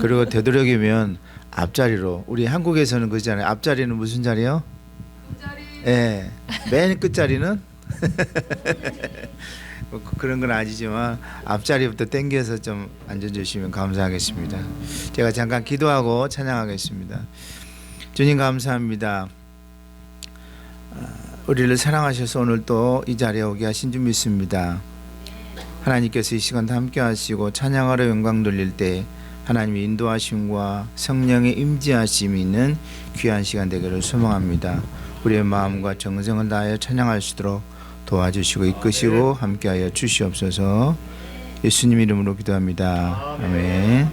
그리고 되도록이면 앞자리로, 우리 한국에서는 그러잖아요. 앞자리는 무슨 자리요? 예, 맨 끝자리는 뭐 그런 건 아니지만 앞자리부터 당겨서 좀 앉아주시면 감사하겠습니다. 제가 잠깐 기도하고 찬양하겠습니다. 주님 감사합니다. 우리를 사랑하셔서 오늘 또 이 자리에 오게 하신 줄 믿습니다. 하나님께서 이 시간 함께 하시고 찬양하러 영광 돌릴 때 하나님의 인도하심과 성령의 임재하심이 있는 귀한 시간 되기를 소망합니다. 우리의 마음과 정성을 다하여 찬양할 수 있도록 도와주시고 이끄시고 함께하여 주시옵소서. 예수님 이름으로 기도합니다. 아멘.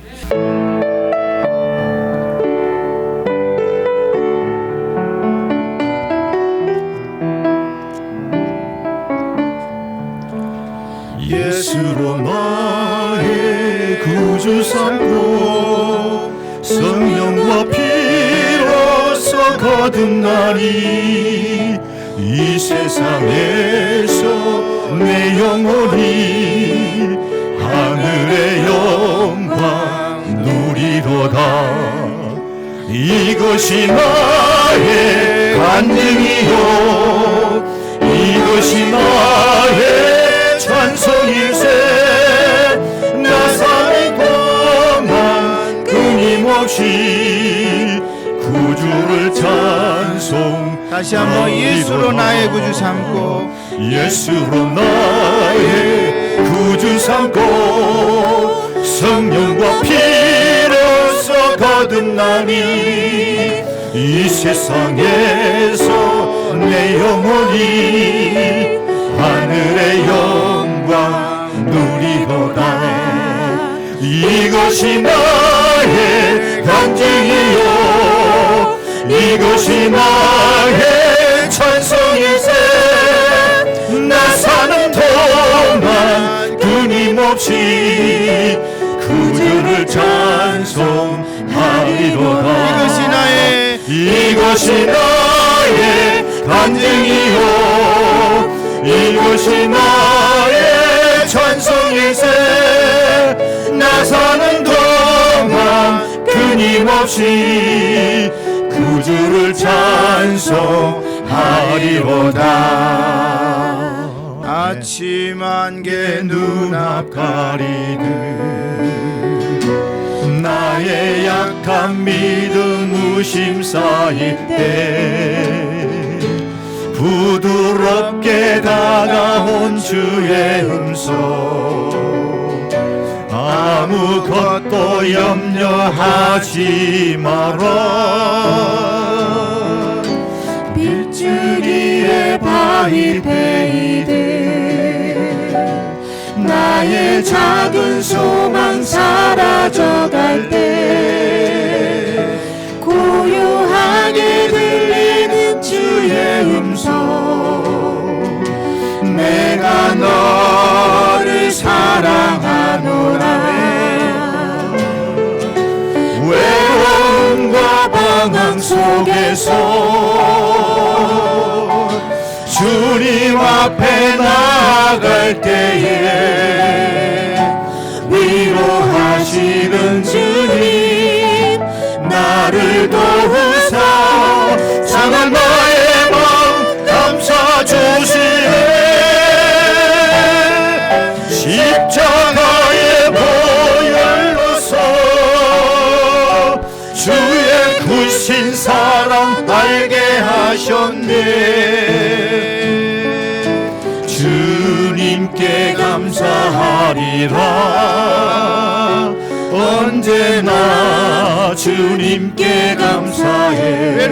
예수로 나의 구주 삼고 성령과 피로써 거듭나니 이 세상에서 내 영혼이 하늘의 영광 누리로다. 이것이 나의 간증이요 이것이 나의 찬송일세. 나 사는 동안 끊임없이 구주를 찬송. 다시 한번 예수로 나의 구주 삼고 예수로 나의 구주 삼고 성령과 피로써 거듭나니 이 세상에서 내 영혼이 하늘의 영광 누리도다. 이것이 나의 간증이요 이것이 나의 찬송일세. 나 사는 동안 끊임없이 구주를 찬송하리로다. 이것이 나의 간증이요 이것이 나의 찬송일세. 나 사는 동안 끊임없이 구주를 찬송하리로다. 아침 안개 눈앞 가리듯 나의 약한 믿음 의심 쌓일 때 부드럽게 다가온 주의 음성. 아무것도 염려하지 마라. 빗줄기에 바위 베이듯 나의 작은 소망 사라져갈 때 고요하게 들리는 주의 음성. 내가 너를 사랑하노라. 외로움과 방황 속에서 주님 앞에 나아갈 때에 위로하시는 주님 나를 도우사 상한 나의 마음 감싸 주시네. 십자가의 보혈로서 주의 크신 사랑 알게 하셨네. 주님께 감사하리라. 언제나 주님께 감사해.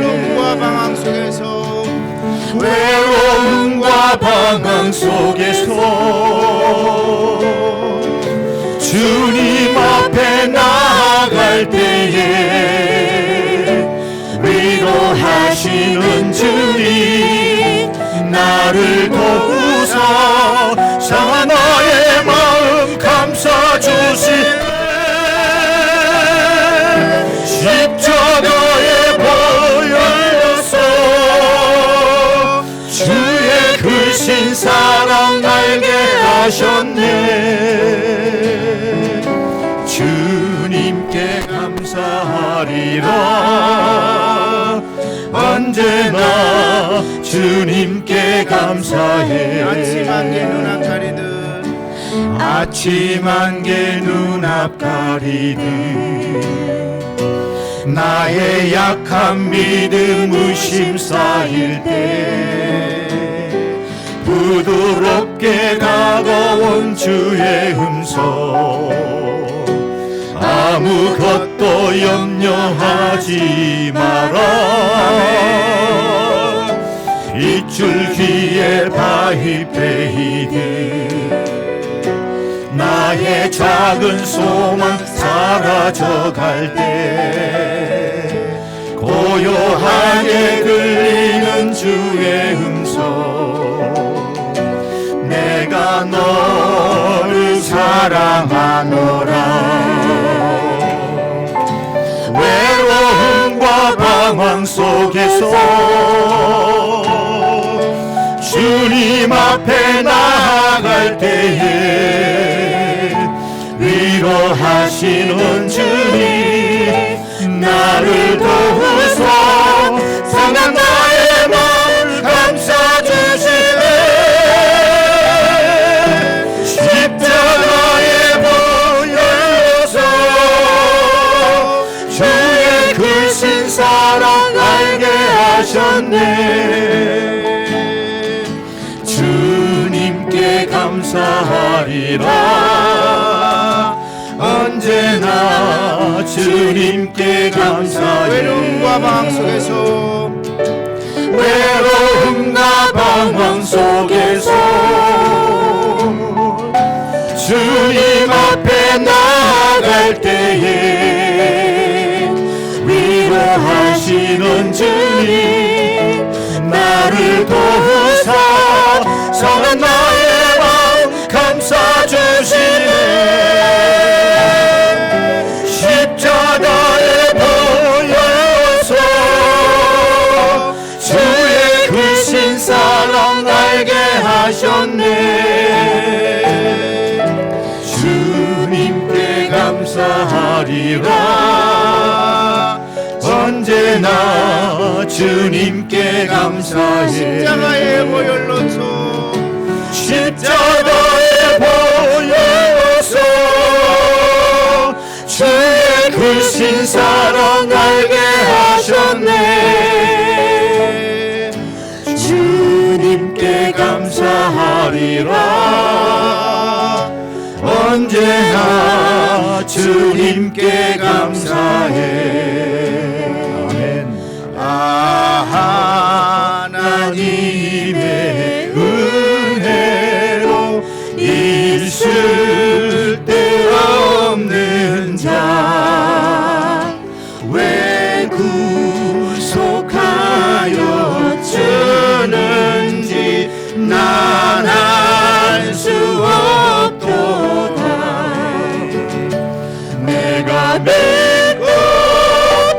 외로움과 방황 속에서 주님 앞에 나아갈 때에 위로하시는 주님 나를 도우사 상한 나의 마음 감싸 주시네. 십자가의 보혈로서 주의 크신 사랑 알게 하셨네. 주님께 감사합니다. 감사하리라. 언제나 주님께 감사해. 아침 안개 눈앞 가리듯 아침 안개 눈앞 가리듯 나의 약한 믿음 의심 쌓일 때 부드럽게 다가온 주의 음성 아무것도 염려하지 마라. 빗줄기에 바위 베이듯 나의 작은 소망 사라져갈 때 고요하게 들리는 주의 음성 내가 너를 사랑하노라. 외로움과 방황 속에서 주님 앞에 나아갈 때에 위로하시는 주님 나를 도우소. 상한 나의 마음을 감싸주시네. 십자가에 보여서 주의 크신 사랑 알게 하셨네. 주님께 감사하리라. 언제나 주님께 감사해. 외로움과 방황 속에서 외로움과 방황 속에서 주님 앞에 나아갈 때에 위로하시는 주님 나를 도우사 상한 나의 마음 감싸주시네. 십자가에 보여서 주의 크신 사랑 알게 하셨네. 주님께 감사하리라. 언제나 주님께 감사해. 십자가의 보혈로서 십자가에 보여서 주의 크신 사랑 알게 하셨네. 주님께 감사하리라. 언제나 주님께 감사해. 아멘. 하나님의 은혜로 있을 데 없는 자 왜 구속하여 주는지 난 알 수 없도다. 내가 믿고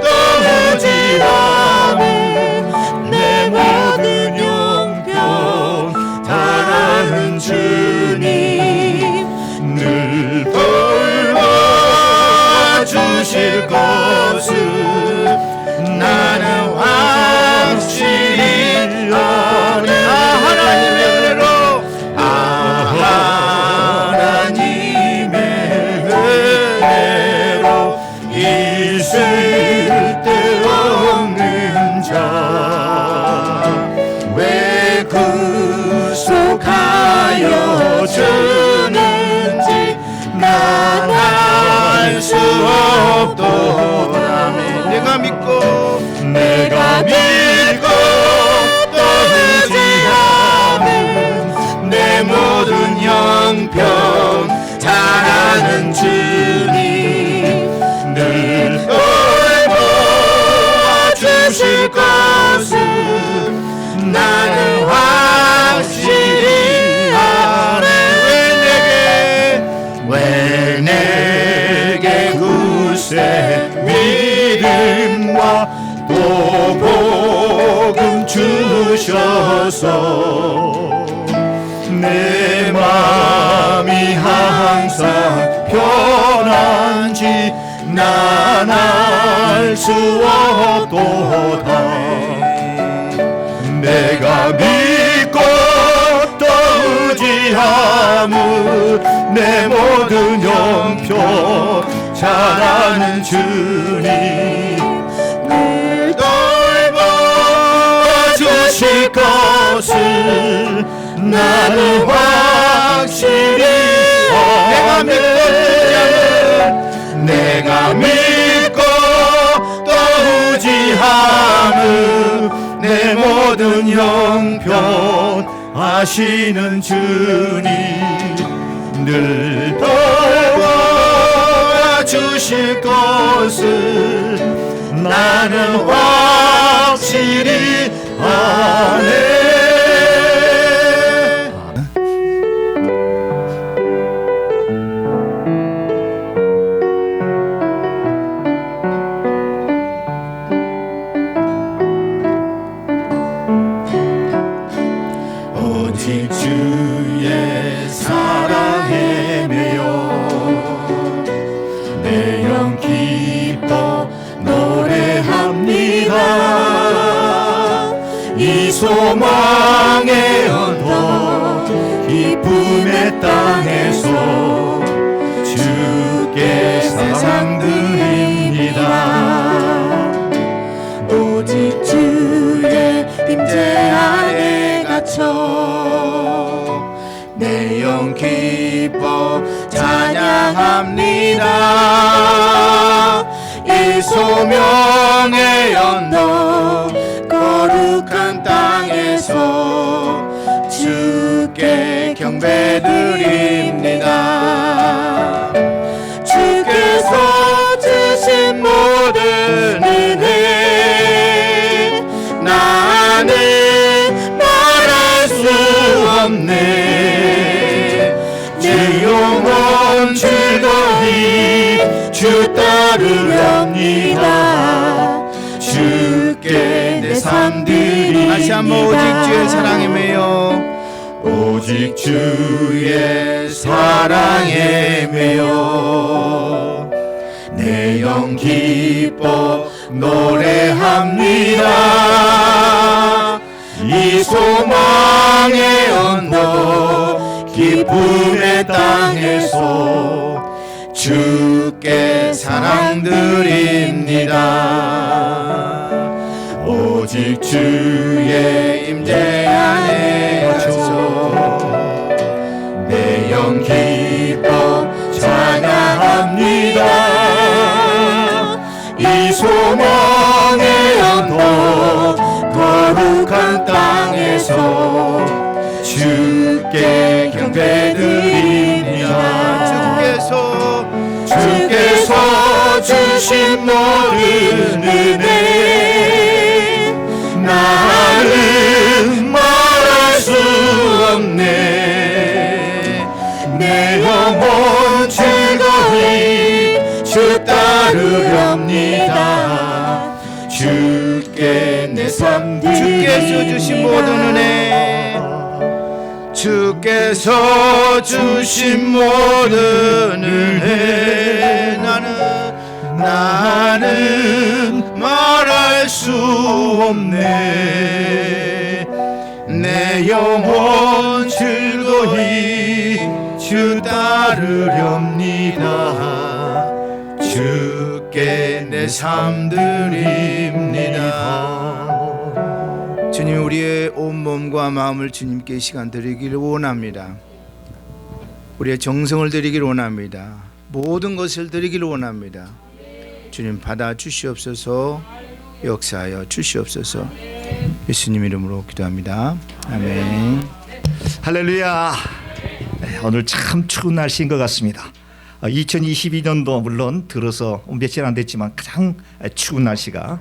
떠나지 않은 내 모든 용병 다하는 주님 늘 돌봐주실 것을 나는 확실히 아네. 하나님의 은혜로 하나님의 은혜로 있을 데 없는 자 왜 구속하여 주는지 난 알 수 없도다. 내가 믿고 떠나지 않은 내 모든 형편 잘하는 주님 늘 돌봐주실 것을 나는 확실히 아네. 왜 내게 굳세 믿음과 또 복음 주셔서 내 맘이 항상 편한지 난 알 수 없도다. 내가 믿고 또 의지함은 내 모든 형편 잘 아는 주님 늘 돌봐주실 것을 나는 확실히 내가 믿고 또 의지함은 내 모든 형편 아시는 주님 늘 도와주실 것을 나는 확실히 아네. 오직 주의 사랑에 매여 내 영 기뻐 노래합니다. 이 소망의 언덕 기쁨의 땅에서 주께 사랑 드립니다. 오직 주의 임재 안에 갇혀 내 영 기뻐 찬양합니다. 이 소명의 언덕 거룩한 땅에서 주께 경배드립니다. 주께서 주신 모든 은혜 나는 말할 수 없네. 내 영혼 즐거이 주 따르렵니다. 주께 내 삶 드립니다. 다시 한번 오직 주의 사랑에 매여 오직 주의 사랑에 매여 내 영 기뻐 노래합니다. 이 소망의 언덕 기쁨의 땅에서 주께 사랑 드립니다. 오직 주의 임재 안에 갇혀 내 영 기뻐 찬양합니다. 이 소망의 언덕 거룩한 땅에서 주께 경배드립니다. 주께서 주신 모든 은혜 나는 말할 수 없네. 내 영혼 즐거이 주 따르렵니다. 주께 내 삶 주께서 주신 모든 은혜 주께서 주신 모든 은혜 나는 말할 수 없네. 내 영혼 즐거이 주 따르렵니다. 주께 내 삶 드립니다. 주님, 우리의 온 몸과 마음을 주님께 이 시간 드리기를 원합니다. 우리의 정성을 드리기를 원합니다. 모든 것을 드리기를 원합니다. 주님, 받아 주시옵소서. 역사하여 주시옵소서. 예수님 이름으로 기도합니다. 아멘. 할렐루야. 오늘 참 추운 날씨인 것 같습니다. 2022년도 물론 들어서 며칠 안 됐지만 가장 추운 날씨가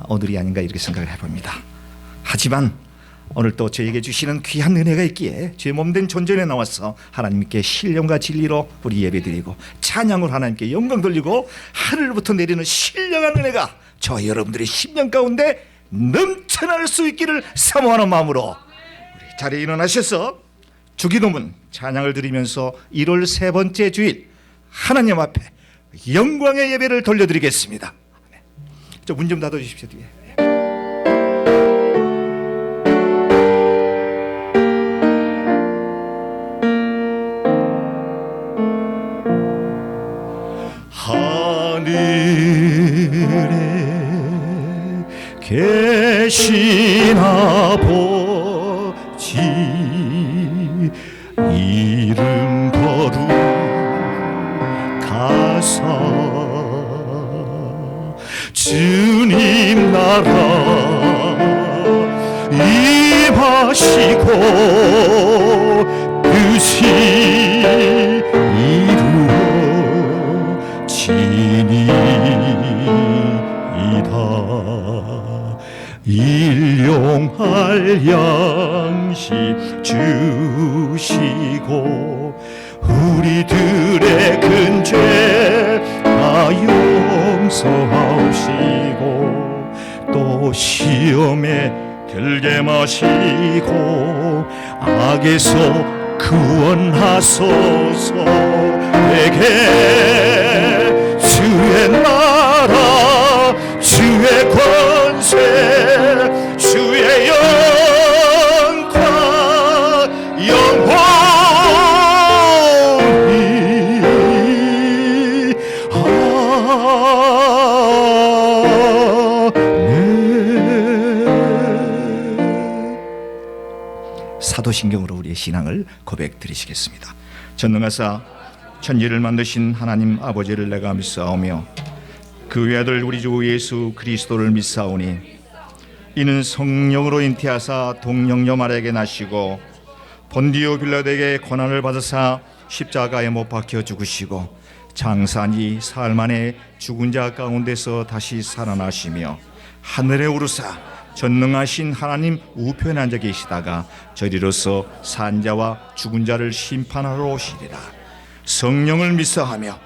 오늘이 아닌가 이렇게 생각을 해봅니다. 하지만 오늘 또 저에게 주시는 귀한 은혜가 있기에 제 몸된 존전에 나와서 하나님께 신령과 진리로 우리 예배드리고 찬양으로 하나님께 영광 돌리고 하늘부터 내리는 신령한 은혜가 저와 여러분들의 심령 가운데 넘쳐날 수 있기를 사모하는 마음으로 우리 자리에 일어나셔서 주기도문 찬양을 드리면서 1월 세 번째 주일 하나님 앞에 영광의 예배를 돌려드리겠습니다. 저 문 좀 닫아주십시오. 뒤에. 하늘에 계신 아버지 이름 거룩하사 주님 나라 임하시고 뜻이 이루어지니이다. 일용할 양식 주시고 우리들의 큰 죄 다 용서하시고 또 시험에 들게 마시고 악에서 구원하소서. 내게 주의 나라 주의 권세 주의 영광 영원히 사도신경으로 우리의 신앙을 고백드리시겠습니다. 전능하사 천지를 만드신 하나님 아버지를 내가 믿사오며 그 외아들 우리 주 예수 그리스도를 믿사오니 이는 성령으로 잉태하사 동정녀 마리아에게 나시고 본디오 빌라도에게 고난을 받으사 십자가에 못 박혀 죽으시고 장사니 사흘 만에 죽은 자 가운데서 다시 살아나시며 하늘에 오르사 전능하신 하나님 우편에 앉아 계시다가 저리로서 산자와 죽은 자를 심판하러 오시리라. 성령을 믿사하며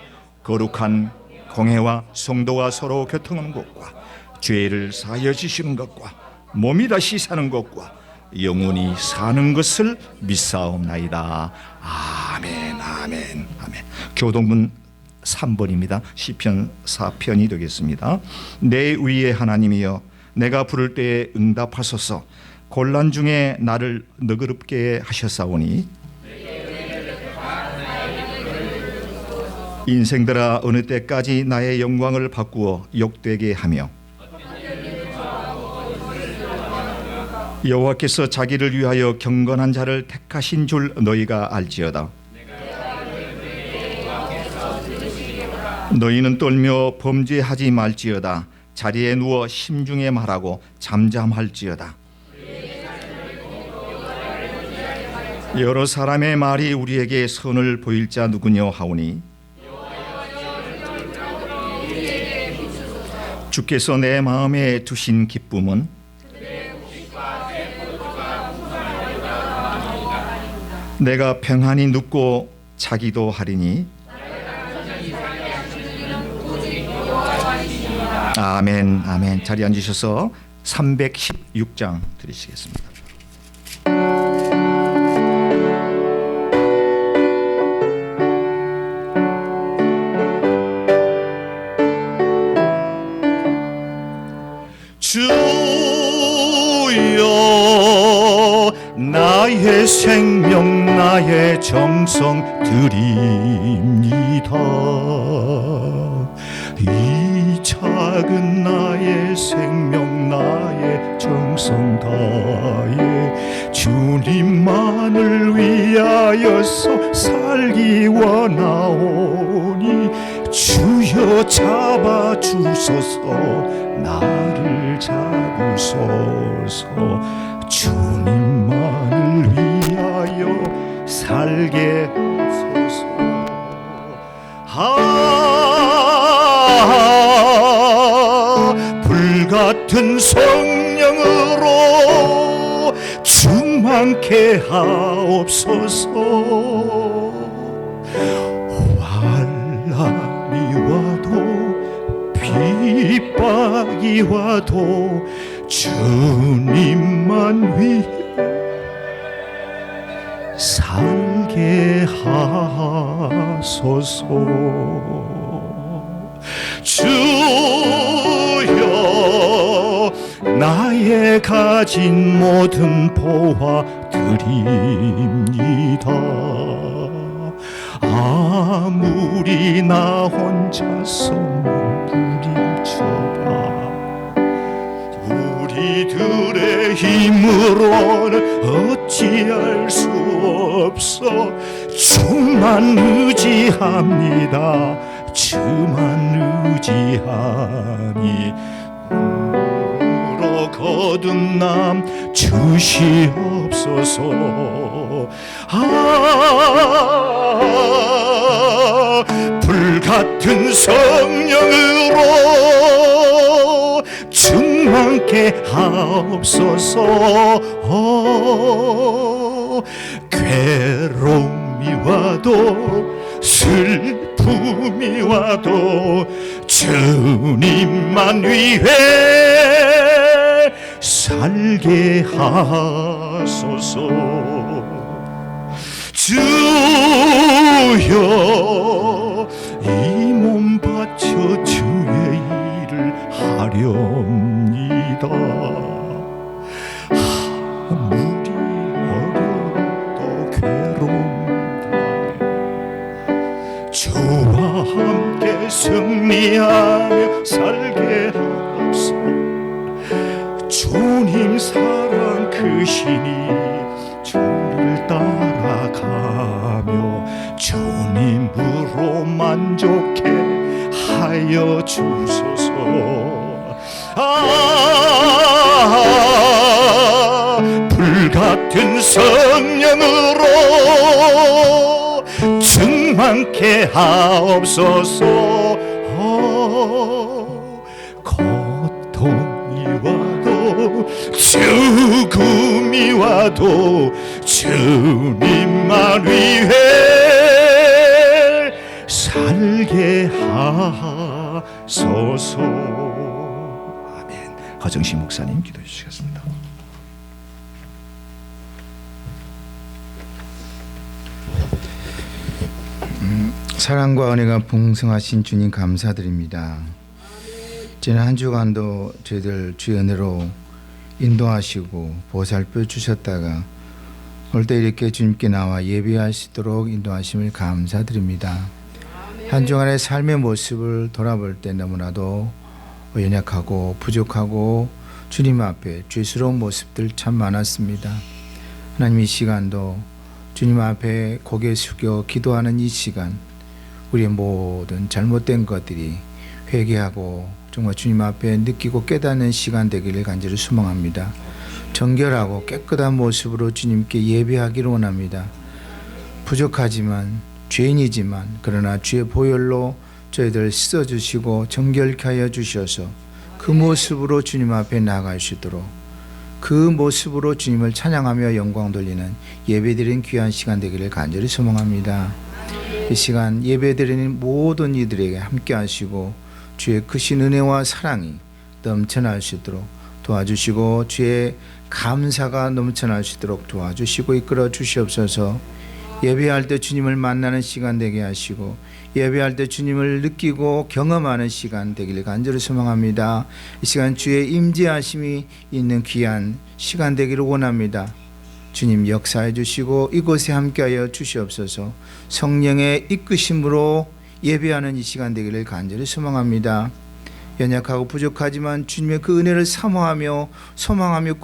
거룩한 공회와 성도가 서로 교통하는 것과 죄를 사하여 지시는 것과 몸이 다시 사는 것과 영원히 사는 것을 믿사옵나이다. 아멘 아멘 아멘. 교동문 3번입니다. 시편 4편이 되겠습니다. 내 위에 하나님이여 내가 부를 때에 응답하소서. 곤란 중에 나를 너그럽게 하셨사오니 인생들아 어느 때까지 나의 영광을 바꾸어 욕되게 하며 여호와께서 자기를 위하여 경건한 자를 택하신 줄 너희가 알지어다. 너희는 떨며 범죄하지 말지어다. 자리에 누워 심중에 말하고 잠잠할지어다. 여러 사람의 말이 우리에게 선을 보일 자 누구냐 하오니 주께서 내 마음에 두신 기쁨은 내가 평안히 눕고 자기도 하리니 아멘 아멘. 자리에 앉으셔서 316장 드리시겠습니다. 주여 나의 생명 나의 정성 드립니다. 이 작은 나의 생명 나의 정성 다해 주님만을 위하여서 살기 원하오니 주여 잡아주소서 나를 잡으소서. 주님만을 위하여 살게 하소서. 불같은 성령으로 충만케 하옵소서. 환난이 와도 핍박이 와도 주님만 위해 살게 하소서. 주여 나의 가진 모든 보화 드립니다. 아무리 나 혼자서 부림쳐봐 우리들의 힘으로는 어찌할 수 없어. 주만 의지합니다. 주만 의지하니 물어 거듭남 주시옵소서. 불같은 성령으로 충만케 하옵소서. 괴로움이 와도 슬픔이 와도 주님만 위해 살게 하소서. 주여 이 몸 바쳐 주의 일을 하렵니다. 아무리 어려도 괴로운데 주와 함께 승리하며 살게 하옵소서. 주님 사랑 크시니 주를 따라가며 주님으로 만족해 하여 주소서. 불같은 성령으로 충만케 하옵소서. 고통이 와도 죽음이 와도 주님만 위해 살게 하소서. 아멘. 허정신 목사님 기도해 주시겠습니다. 사랑과 은혜가 풍성하신 주님 감사드립니다. 지난 한 주간도 저희들 주의 은혜로 인도하시고 보살펴 주셨다가 올 때 이렇게 주님께 나와 예배하시도록 인도하심을 감사드립니다. 한 주간의 삶의 모습을 돌아볼 때 너무나도 연약하고 부족하고 주님 앞에 죄스러운 모습들 참 많았습니다. 하나님 이 시간도 주님 앞에 고개 숙여 기도하는 이 시간 우리의 모든 잘못된 것들이 회개하고 정말 주님 앞에 느끼고 깨닫는 시간 되기를 간절히 소망합니다. 정결하고 깨끗한 모습으로 주님께 예배하기를 원합니다. 부족하지만 죄인이지만 그러나 주의 보혈로 저희들 씻어주시고 정결케 하여 주셔서 그 모습으로 주님 앞에 나아갈 수 있도록 그 모습으로 주님을 찬양하며 영광 돌리는 예배드리는 귀한 시간 되기를 간절히 소망합니다. 이 시간 예배드리는 모든 이들에게 함께 하시고 주의 크신 은혜와 사랑이 넘쳐날 수 있도록 도와주시고 주의 감사가 넘쳐날 수 있도록 도와주시고 이끌어 주시옵소서. 예배할 때 주님을 만나는 시간 되게 하시고 예배할 때 주님을 느끼고 경험하는 시간 되기를 간절히 소망합니다. 이 시간 주의 임재하심이 있는 귀한 시간 되기를 원합니다. 주님 역사해 주시고 이곳에 함께하여 주시옵소서. 성령의 이끄심으로 예배하는 이 시간 되기를 간절히 소망합니다. 연약하고 부족하지만 주님의 그 은혜를 사모하며 소망하며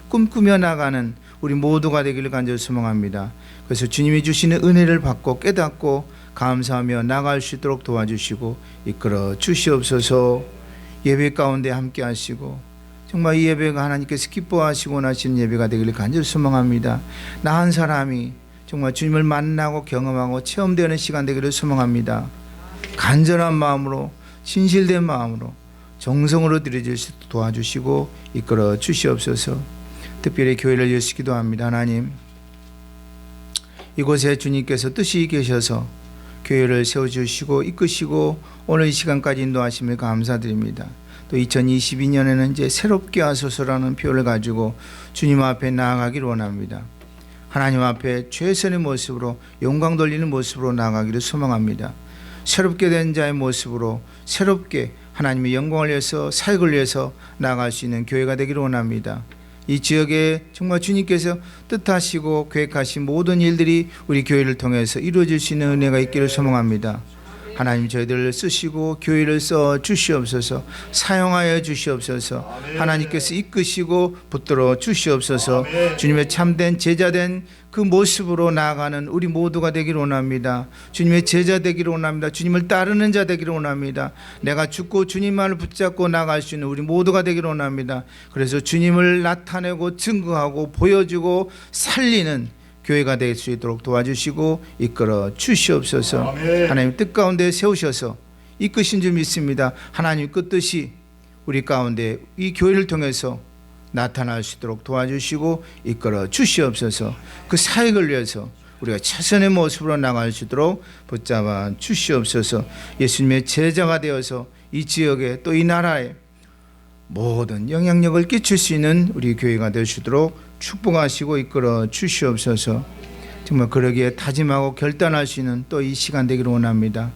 꿈꾸며 나가는 우리 모두가 되기를 간절히 소망합니다. 그래서 주님이 주시는 은혜를 받고 깨닫고 감사하며 나갈 수 있도록 도와주시고 이끌어 주시옵소서. 예배 가운데 함께 하시고 정말 이 예배가 하나님께서 기뻐하시고 원하시는 예배가 되기를 간절히 소망합니다. 나 한 사람이 정말 주님을 만나고 경험하고 체험되는 시간 되기를 소망합니다. 간절한 마음으로 진실된 마음으로 정성으로 드려질 수 있도록 도와주시고 이끌어 주시옵소서. 특별히 교회를 위해서 기도합니다. 하나님 이곳에 주님께서 뜻이 계셔서 교회를 세워주시고 이끄시고 오늘 이 시간까지 인도하심을 감사드립니다. 또 2022년에는 이제 새롭게 하소서라는 표현을 가지고 주님 앞에 나아가기를 원합니다. 하나님 앞에 최선의 모습으로 영광 돌리는 모습으로 나아가기를 소망합니다. 새롭게 된 자의 모습으로 새롭게 하나님의 영광을 위해서 사역을 위해서 나아갈 수 있는 교회가 되기를 원합니다. 이 지역에 정말 주님께서 뜻하시고 계획하신 모든 일들이 우리 교회를 통해서 이루어질 수 있는 은혜가 있기를 소망합니다. 하나님 저희들을 쓰시고 교회를 써 주시옵소서. 사용하여 주시옵소서. 하나님께서 이끄시고 붙들어 주시옵소서. 주님의 참된 제자된 그 모습으로 나아가는 우리 모두가 되기를 원합니다. 주님의 제자 되기를 원합니다. 주님을 따르는 자 되기를 원합니다. 내가 죽고 주님만을 붙잡고 나아갈 수 있는 우리 모두가 되기를 원합니다. 그래서 주님을 나타내고 증거하고 보여주고 살리는 교회가 될 수 있도록 도와주시고 이끌어 주시옵소서. 하나님 뜻 가운데 세우셔서 이끄신 줄 믿습니다. 하나님 뜻이 우리 가운데 이 교회를 통해서 나타날 수 있도록 도와주시고 이끌어 주시옵소서. 그 사역을 위해서 우리가 최선의 모습으로 나갈 수 있도록 붙잡아 주시옵소서. 예수님의 제자가 되어서 이 지역에 또 이 나라에 모든 영향력을 끼칠 수 있는 우리 교회가 될 수 있도록 축복하시고 이끌어 주시옵소서. 정말 그러기에 다짐하고 결단할 수 있는 또 이 시간 되기를 원합니다.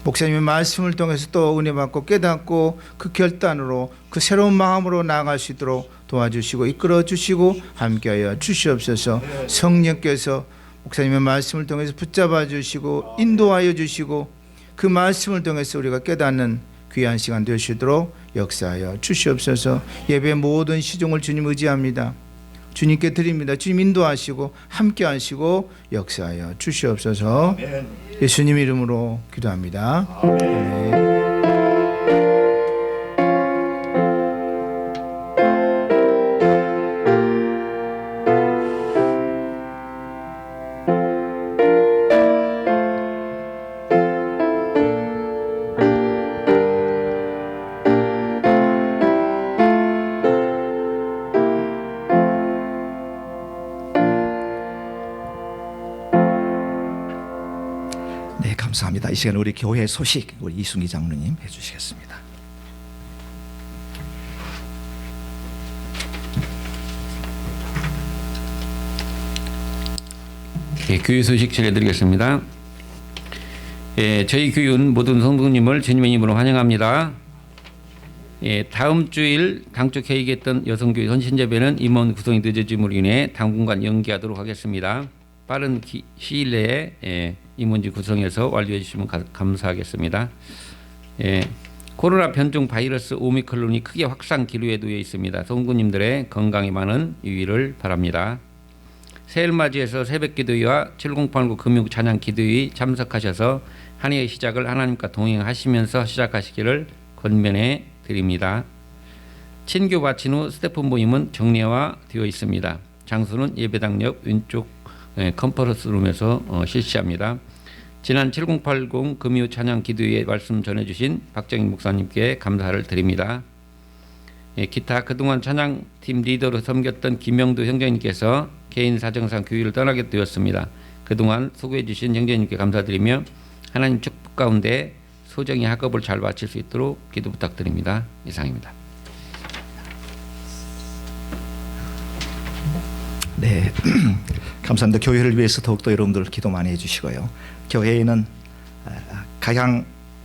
목사님의 말씀을 통해서 또 은혜 받고 깨닫고 그 결단으로 그 새로운 마음으로 나아갈 수 있도록 도와주시고 이끌어 주시고 함께하여 주시옵소서. 성령께서 목사님의 말씀을 통해서 붙잡아 주시고 인도하여 주시고 그 말씀을 통해서 우리가 깨닫는 귀한 시간 될 수 있도록 역사하여 주시옵소서. 예배 모든 시종을 주님 의지합니다. 주님께 드립니다. 주님 인도하시고 함께 하시고 역사하여 주시옵소서. 예수님 이름으로 기도합니다. 아멘. 네, 감사합니다. 이 시간 우리 교회 소식 우리 이순기 장로님 해주시겠습니다. 예, 교회 소식 전해드리겠습니다. 예, 저희 교회는 모든 성도님을 주님의 이름으로 환영합니다. 예, 다음 주일 당초 계획했던 여성교회 선신제배는 임원 구성이 늦어짐으로 인해 당분간 연기하도록 하겠습니다. 빠른 시일 내에 임원직 구성해서 완료해 주시면 감사하겠습니다. 예, 코로나 변종 바이러스 오미크론이 크게 확산 기류에 놓여 있습니다. 성도님들의 건강에 많은 유의를 바랍니다. 새해를 맞이해서 새벽기도회와 7089 금요 찬양 기도회에 참석하셔서 한 해의 시작을 하나님과 동행하시면서 시작하시기를 권면해 드립니다. 친교 마친 후 스태프 모임은 정례화되어 있습니다. 장소는 예배당 옆 왼쪽 컨퍼런스 룸에서 실시합니다. 지난 7080 금요 찬양 기도회에 말씀 전해주신 박정인 목사님께 감사를 드립니다. 기타 그동안 찬양팀 리더로 섬겼던 김명도 형제님께서 개인 사정상 교회를 떠나게 되었습니다. 그동안 수고해 주신 형제님께 감사드리며 하나님 축복 가운데 소정의 학업을 잘 마칠 수 있도록 기도 부탁드립니다. 이상입니다. 네, 감사합니다. 교회를 위해서 더욱더 여러분들 기도 많이 해주시고요. 교회에는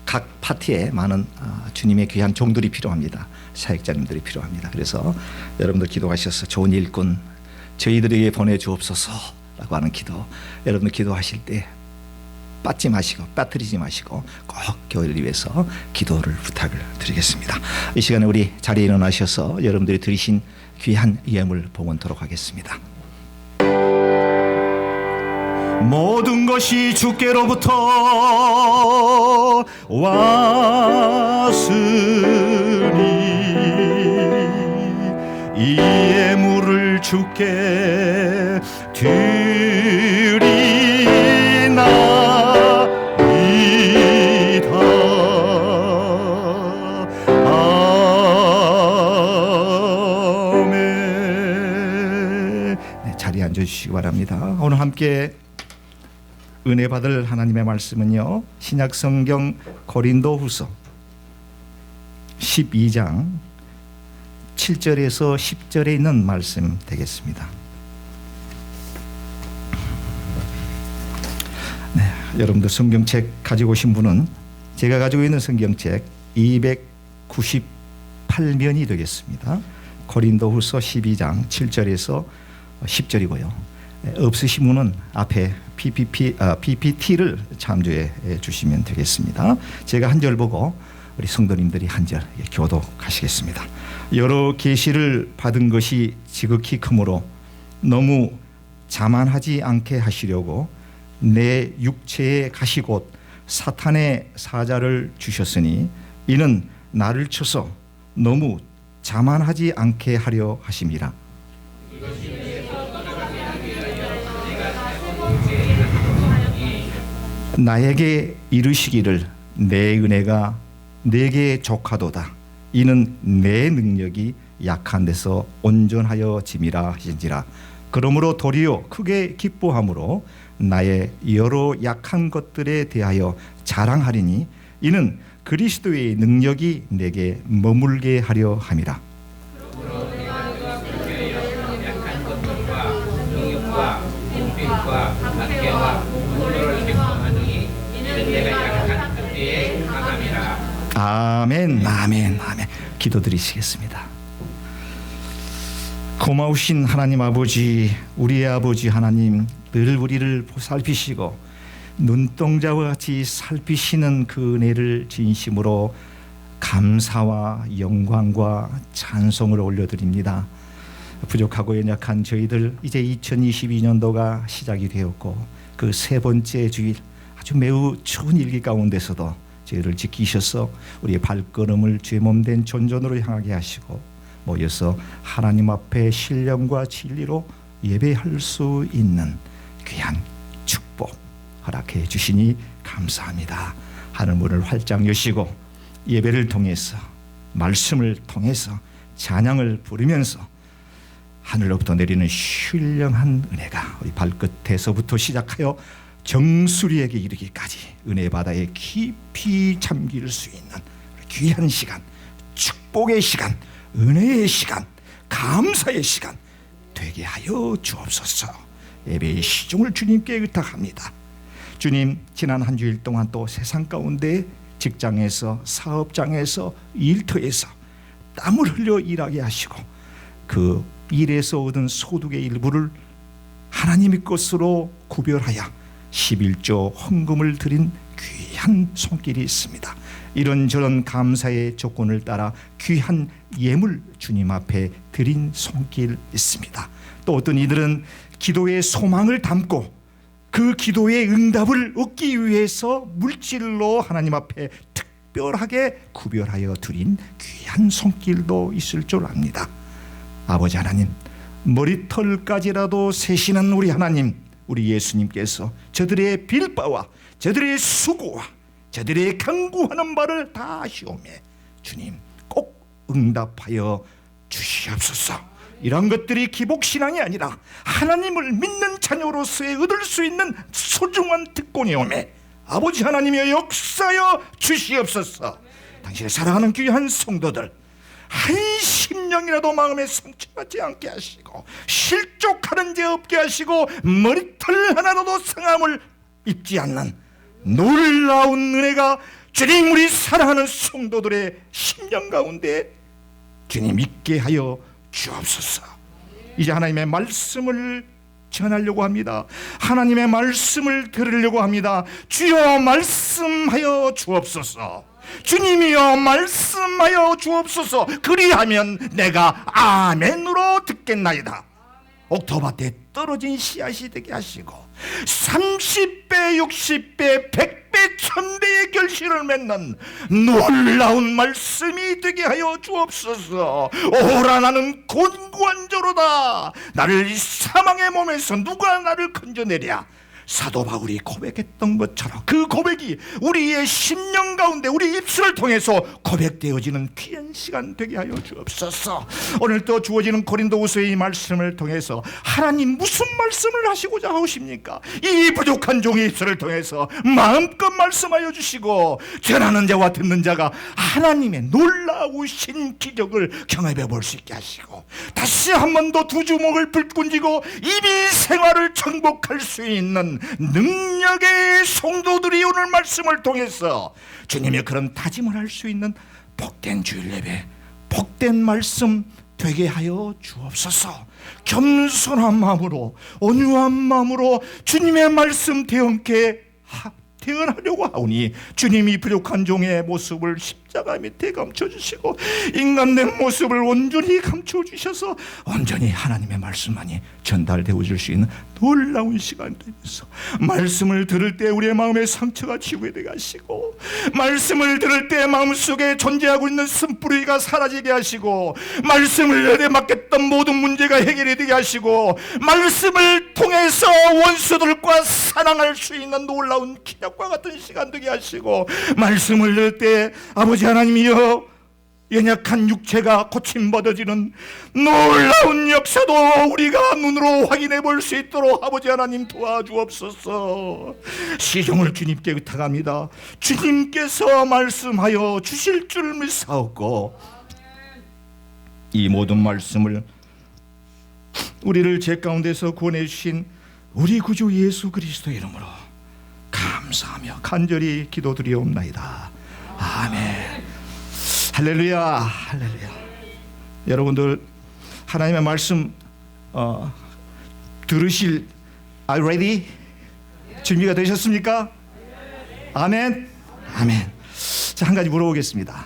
각 파티에 많은 주님의 귀한 종들이 필요합니다. 사역자님들이 필요합니다. 그래서 여러분들 기도하셔서 좋은 일꾼 저희들에게 보내주옵소서라고 하는 기도, 여러분들 기도하실 때 빠뜨리지 마시고 꼭 교회를 위해서 기도를 부탁을 드리겠습니다. 이 시간에 우리 자리에 일어나셔서 여러분들이 드리신 귀한 예물 봉헌토록 하겠습니다. 모든 것이 주께로부터 왔으니 이 예물을 주께 드리나이다. 아멘. 네, 자리에 앉아주시기 바랍니다. 오늘 함께 은혜 받을 하나님의 말씀은요, 신약성경 고린도후서 12장 7절에서 10절에 있는 말씀 되겠습니다. 네, 여러분들 성경책 가지고 오신 분은 제가 가지고 있는 성경책 298면이 되겠습니다. 고린도후서 12장 7절에서 10절이고요. 없으신 분은 앞에 PPT를 참조해 주시면 되겠습니다. 제가 한 절 보고 우리 성도님들이 한 절 교독하시겠습니다. 여러 계시를 받은 것이 지극히 크므로 너무 자만하지 않게 하시려고 내 육체에 가시곧 사탄의 사자를 주셨으니 이는 나를 쳐서 너무 자만하지 않게 하려 하심이라. 나에게 이르시기를 내 은혜가 내게 족하도다. 이는 내 능력이 약한 데서 온전하여 짐이라 하신지라. 그러므로 도리어 크게 기뻐함으로 나의 여러 약한 것들에 대하여 자랑하리니 이는 그리스도의 능력이 내게 머물게 하려 함이라. 아멘, 아멘, 아멘. 기도드리시겠습니다. 고마우신 하나님 아버지, 우리의 아버지 하나님, 늘 우리를 보살피시고 눈동자와 같이 살피시는 그 은혜를 진심으로 감사와 영광과 찬송을 올려드립니다. 부족하고 연약한 저희들 이제 2022년도가 시작이 되었고 그 세 번째 주일 아주 매우 추운 일기 가운데서도 저희를 지키셔서 우리의 발걸음을 죄 몸된 존전으로 향하게 하시고 모여서 하나님 앞에 신령과 진리로 예배할 수 있는 귀한 축복 허락해 주시니 감사합니다. 하늘문을 활짝 여시고 예배를 통해서 말씀을 통해서 찬양을 부르면서 하늘로부터 내리는 신령한 은혜가 우리 발끝에서부터 시작하여 정수리에게 이르기까지 은혜 바다에 깊이 잠길 수 있는 귀한 시간, 축복의 시간, 은혜의 시간, 감사의 시간 되게 하여 주옵소서. 예배의 시종을 주님께 의탁합니다. 주님, 지난 한 주일 동안 또 세상 가운데 직장에서, 사업장에서, 일터에서 땀을 흘려 일하게 하시고 그 일에서 얻은 소득의 일부를 하나님의 것으로 구별하여 11조 헌금을 드린 귀한 손길이 있습니다. 이런저런 감사의 조건을 따라 귀한 예물 주님 앞에 드린 손길 있습니다. 또 어떤 이들은 기도의 소망을 담고 그 기도의 응답을 얻기 위해서 물질로 하나님 앞에 특별하게 구별하여 드린 귀한 손길도 있을 줄 압니다. 아버지 하나님, 머리털까지라도 세시는 우리 하나님, 우리 예수님께서 저들의 빌바와 저들의 수고와 저들의 강구하는 바를 다 아시오매 주님 꼭 응답하여 주시옵소서. 이런 것들이 기복신앙이 아니라 하나님을 믿는 자녀로서의 얻을 수 있는 소중한 특권이오매 아버지 하나님이여 역사여 주시옵소서. 당신의 사랑하는 귀한 성도들 한 심령이라도 마음에 상처받지 않게 하시고 실족하는 죄 없게 하시고 머리털 하나라도 상함을 입지 않는 놀라운 은혜가 주님 우리 사랑하는 성도들의 심령 가운데 주님 있게 하여 주옵소서. 이제 하나님의 말씀을 전하려고 합니다. 하나님의 말씀을 들으려고 합니다. 주여 말씀하여 주옵소서. 주님이여 말씀하여 주옵소서. 그리하면 내가 아멘으로 듣겠나이다. 옥토밭에 떨어진 씨앗이 되게 하시고 30배 60배 100배 1000배의 결실을 맺는 놀라운 말씀이 되게 하여 주옵소서. 오라 나는 곤고한 자로다. 나를 이 사망의 몸에서 누가 나를 건져내랴. 사도 바울이 고백했던 것처럼 그 고백이 우리의 심령 가운데 우리 입술을 통해서 고백되어지는 귀한 시간 되게 하여 주옵소서. 오늘 또 주어지는 고린도후서의 말씀을 통해서 하나님 무슨 말씀을 하시고자 하십니까? 이 부족한 종의 입술을 통해서 마음껏 말씀하여 주시고 전하는 자와 듣는 자가 하나님의 놀라우신 기적을 경험해 볼 수 있게 하시고 다시 한 번 더 두 주먹을 불끈 쥐고 이미 생활을 정복할 수 있는 있는 능력의 성도들이 오늘 말씀을 통해서 주님의 그런 다짐을 할 수 있는 복된 주일 예배, 복된 말씀 되게 하여 주옵소서. 겸손한 마음으로, 온유한 마음으로 주님의 말씀 대언하려고 하오니 주님이 부족한 종의 모습을 십자가 밑에 감춰주시고 인간된 모습을 온전히 감춰주셔서 온전히 하나님의 말씀만이 전달되어 줄 수 있는 놀라운 시간 되면서 말씀을 들을 때 우리의 마음의 상처가 치유되게 하시고 말씀을 들을 때 마음속에 존재하고 있는 쓴뿌리가 사라지게 하시고 말씀을 내게 맡겼던 모든 문제가 해결이 되게 하시고 말씀을 통해서 원수들과 사랑할 수 있는 놀라운 기적과 같은 시간 되게 하시고 말씀을 들을 때 아버지 하나님이여 연약한 육체가 고침받아지는 놀라운 역사도 우리가 눈으로 확인해 볼 수 있도록 아버지 하나님 도와주옵소서. 시종을 주님께 의탁합니다. 주님께서 말씀하여 주실 줄 믿사옵고 이 모든 말씀을 우리를 죄 가운데서 구원해 주신 우리 구주 예수 그리스도의 이름으로 감사하며 간절히 기도드리옵나이다. 아멘. 할렐루야, 할렐루야. 여러분들 하나님의 말씀 들으실 Are you ready? 준비가 되셨습니까? 아멘, 아멘. 자, 한 가지 물어보겠습니다.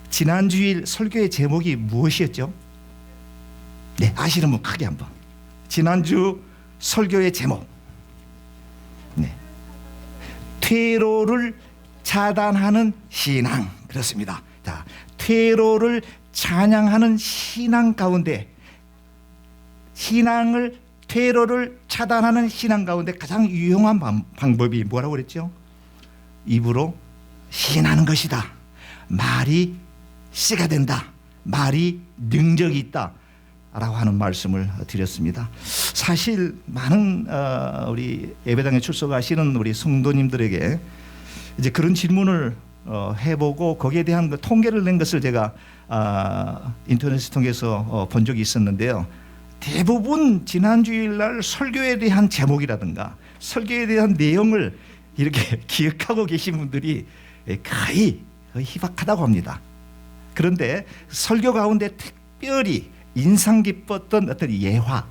지난 주일 설교의 제목이 무엇이었죠? 네, 아시는 분 크게 한번. 지난주 설교의 제목. 네, 퇴로를 차단하는 신앙. 그렇습니다. 자, 퇴로를 찬양하는 신앙 가운데 퇴로를 차단하는 신앙 가운데 가장 유용한 방법이 뭐라고 그랬죠? 입으로 시인하는 것이다. 말이 씨가 된다. 말이 능력이 있다. 라고 하는 말씀을 드렸습니다. 사실 많은 우리 예배당에 출석하시는 우리 성도님들에게 이제 그런 질문을 해보고 거기에 대한 그 통계를 낸 것을 제가 인터넷을 통해서 본 적이 있었는데요. 대부분 지난 주일날 설교에 대한 제목이라든가 설교에 대한 내용을 이렇게 기억하고 계신 분들이 거의 희박하다고 합니다. 그런데 설교 가운데 특별히 인상 깊었던 어떤 예화,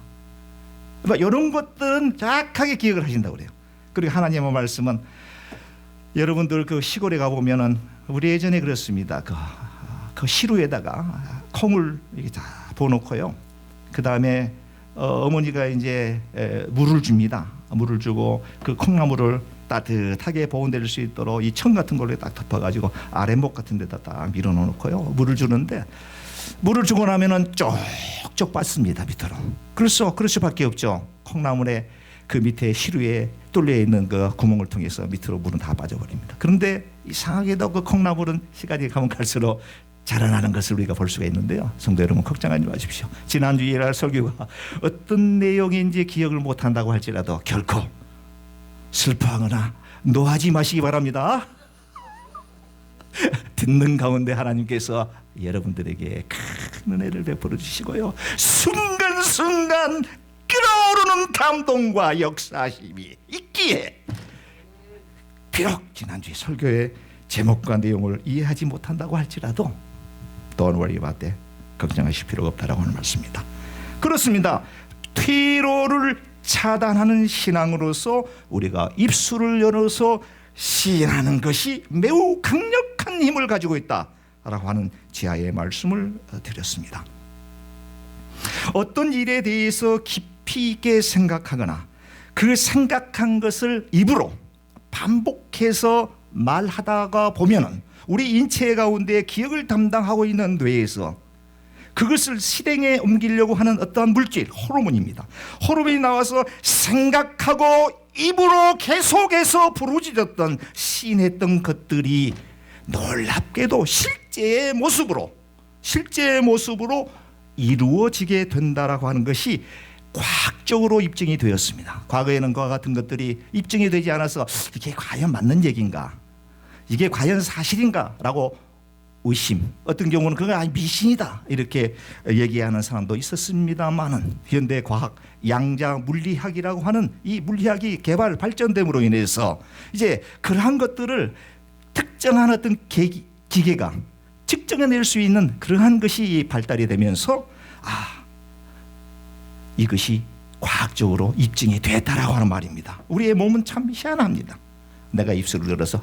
이런 것들은 정확하게 기억을 하신다고 그래요. 그리고 하나님의 말씀은 여러분들 그 시골에 가보면은 우리 예전에 그렇습니다. 그 시루에다가 콩을 이렇게 다 부어놓고요. 그 다음에 어머니가 이제 물을 줍니다. 물을 주고 그 콩나물을 따뜻하게 보온될 수 있도록 이 청 같은 걸로 딱 덮어가지고 아랫목 같은 데다 딱 밀어놓고요. 물을 주는데 물을 주고 나면은 쪽쪽 빠집니다. 밑으로. 그럴 수밖에 없죠. 콩나물에 그 밑에 시루에 뚫려 있는 그 구멍을 통해서 밑으로 물은 다 빠져버립니다. 그런데 이상하게도 그 콩나물은 시간이 가면 갈수록 자라나는 것을 우리가 볼 수가 있는데요. 성도 여러분 걱정하지 마십시오. 지난주 일할 설교가 어떤 내용인지 기억을 못한다고 할지라도 결코 슬퍼하거나 노하지 마시기 바랍니다. 듣는 가운데 하나님께서 여러분들에게 큰 은혜를 베풀어 주시고요. 순간순간 끓어오르는 감동과 역사심이 있기에 비록 지난주에 설교의 제목과 내용을 이해하지 못한다고 할지라도 Don't worry about that. 걱정하실 필요가 없다라고 하는 말씀입니다. 그렇습니다. 퇴로를 차단하는 신앙으로서 우리가 입술을 열어서 시인하는 것이 매우 강력한 힘을 가지고 있다라고 하는 지하의 말씀을 드렸습니다. 어떤 일에 대해서 깊이 있게 생각하거나 그 생각한 것을 입으로 반복해서 말하다가 보면은 우리 인체 가운데 기억을 담당하고 있는 뇌에서 그것을 실행에 옮기려고 하는 어떠한 물질, 호르몬입니다. 호르몬이 나와서 생각하고 입으로 계속해서 부르짖었던 시인했던 것들이 놀랍게도 실제의 모습으로 이루어지게 된다라고 하는 것이 과학적으로 입증이 되었습니다. 과거에는 그와 같은 것들이 입증이 되지 않아서 이게 과연 맞는 얘기인가? 이게 과연 사실인가? 라고 의심, 어떤 경우는 그거 아니 미신이다 이렇게 얘기하는 사람도 있었습니다만은 현대 과학 양자 물리학이라고 하는 이 물리학이 개발 발전됨으로 인해서 이제 그러한 것들을 특정한 어떤 기계가 측정해낼 수 있는 그러한 것이 발달이 되면서 이것이 과학적으로 입증이 됐다라고 하는 말입니다. 우리의 몸은 참 희한합니다. 내가 입술을 열어서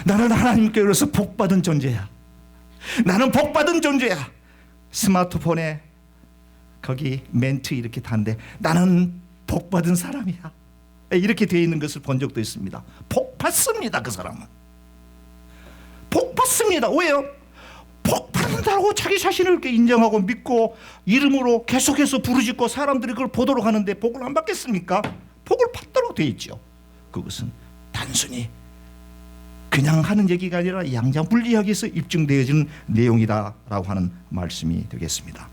나는 하나님께로서 복받은 존재야. 나는 복받은 존재야. 스마트폰에 거기 멘트 이렇게 단데 나는 복받은 사람이야. 이렇게 되어 있는 것을 본 적도 있습니다. 복받습니다. 그 사람은 복받습니다. 왜요? 복받는다고 자기 자신을 이렇게 인정하고 믿고 이름으로 계속해서 부르짖고 사람들이 그걸 보도록 하는데 복을 안 받겠습니까? 복을 받도록 되어 있죠. 그것은 단순히 그냥 하는 얘기가 아니라 양자 물리학에서 입증되어지는 내용이다라고 하는 말씀이 되겠습니다.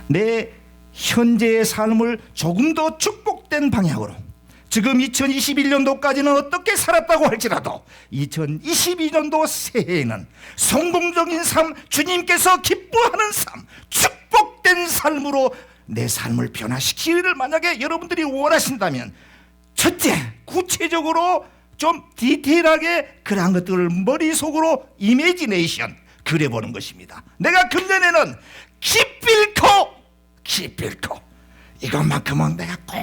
내 현재의 삶을 조금 더 축복된 방향으로 지금 2021년도까지는 어떻게 살았다고 할지라도 2022년도 새해에는 성공적인 삶, 주님께서 기뻐하는 삶, 축복된 삶으로 내 삶을 변화시키기를 만약에 여러분들이 원하신다면 첫째, 구체적으로 좀 디테일하게 그러한 것들을 머릿속으로 이미지네이션 그려보는 것입니다. 내가 금년에는 기필코 이것만큼은 내가 꼭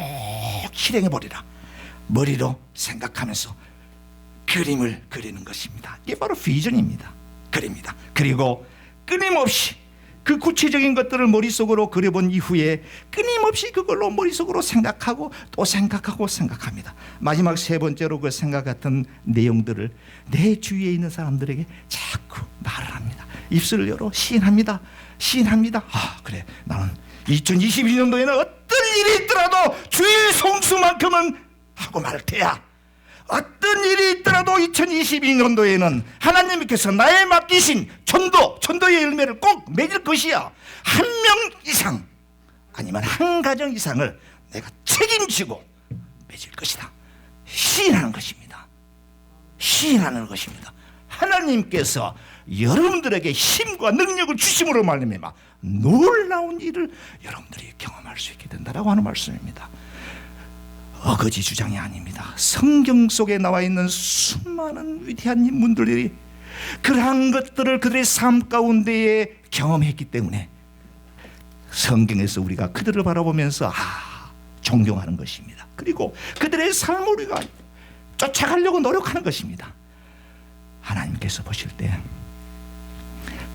실행해버리라. 머리로 생각하면서 그림을 그리는 것입니다. 이게 바로 비전입니다. 그립니다. 그리고 끊임없이 그 구체적인 것들을 머릿속으로 그려본 이후에 끊임없이 그걸로 머릿속으로 생각하고 또 생각합니다. 마지막 세 번째로 그 생각했던 내용들을 내 주위에 있는 사람들에게 자꾸 말을 합니다. 입술을 열어 시인합니다. 그래, 나는 2022년도에는 어떤 일이 있더라도 주일 송수만큼은 하고 말 테야. 어떤 일이 있더라도 2022년도에는 하나님께서 나의 맡기신 전도의 열매를 꼭 맺을 것이야. 한 명 이상 아니면 한 가정 이상을 내가 책임지고 맺을 것이다. 시인하는 것입니다. 하나님께서 여러분들에게 힘과 능력을 주심으로 말미암아 놀라운 일을 여러분들이 경험할 수 있게 된다라고 하는 말씀입니다. 어거지 주장이 아닙니다. 성경 속에 나와 있는 수많은 위대한 인물들이 그러한 것들을 그들의 삶 가운데에 경험했기 때문에 성경에서 우리가 그들을 바라보면서 존경하는 것입니다. 그리고 그들의 삶을 우리가 쫓아가려고 노력하는 것입니다. 하나님께서 보실 때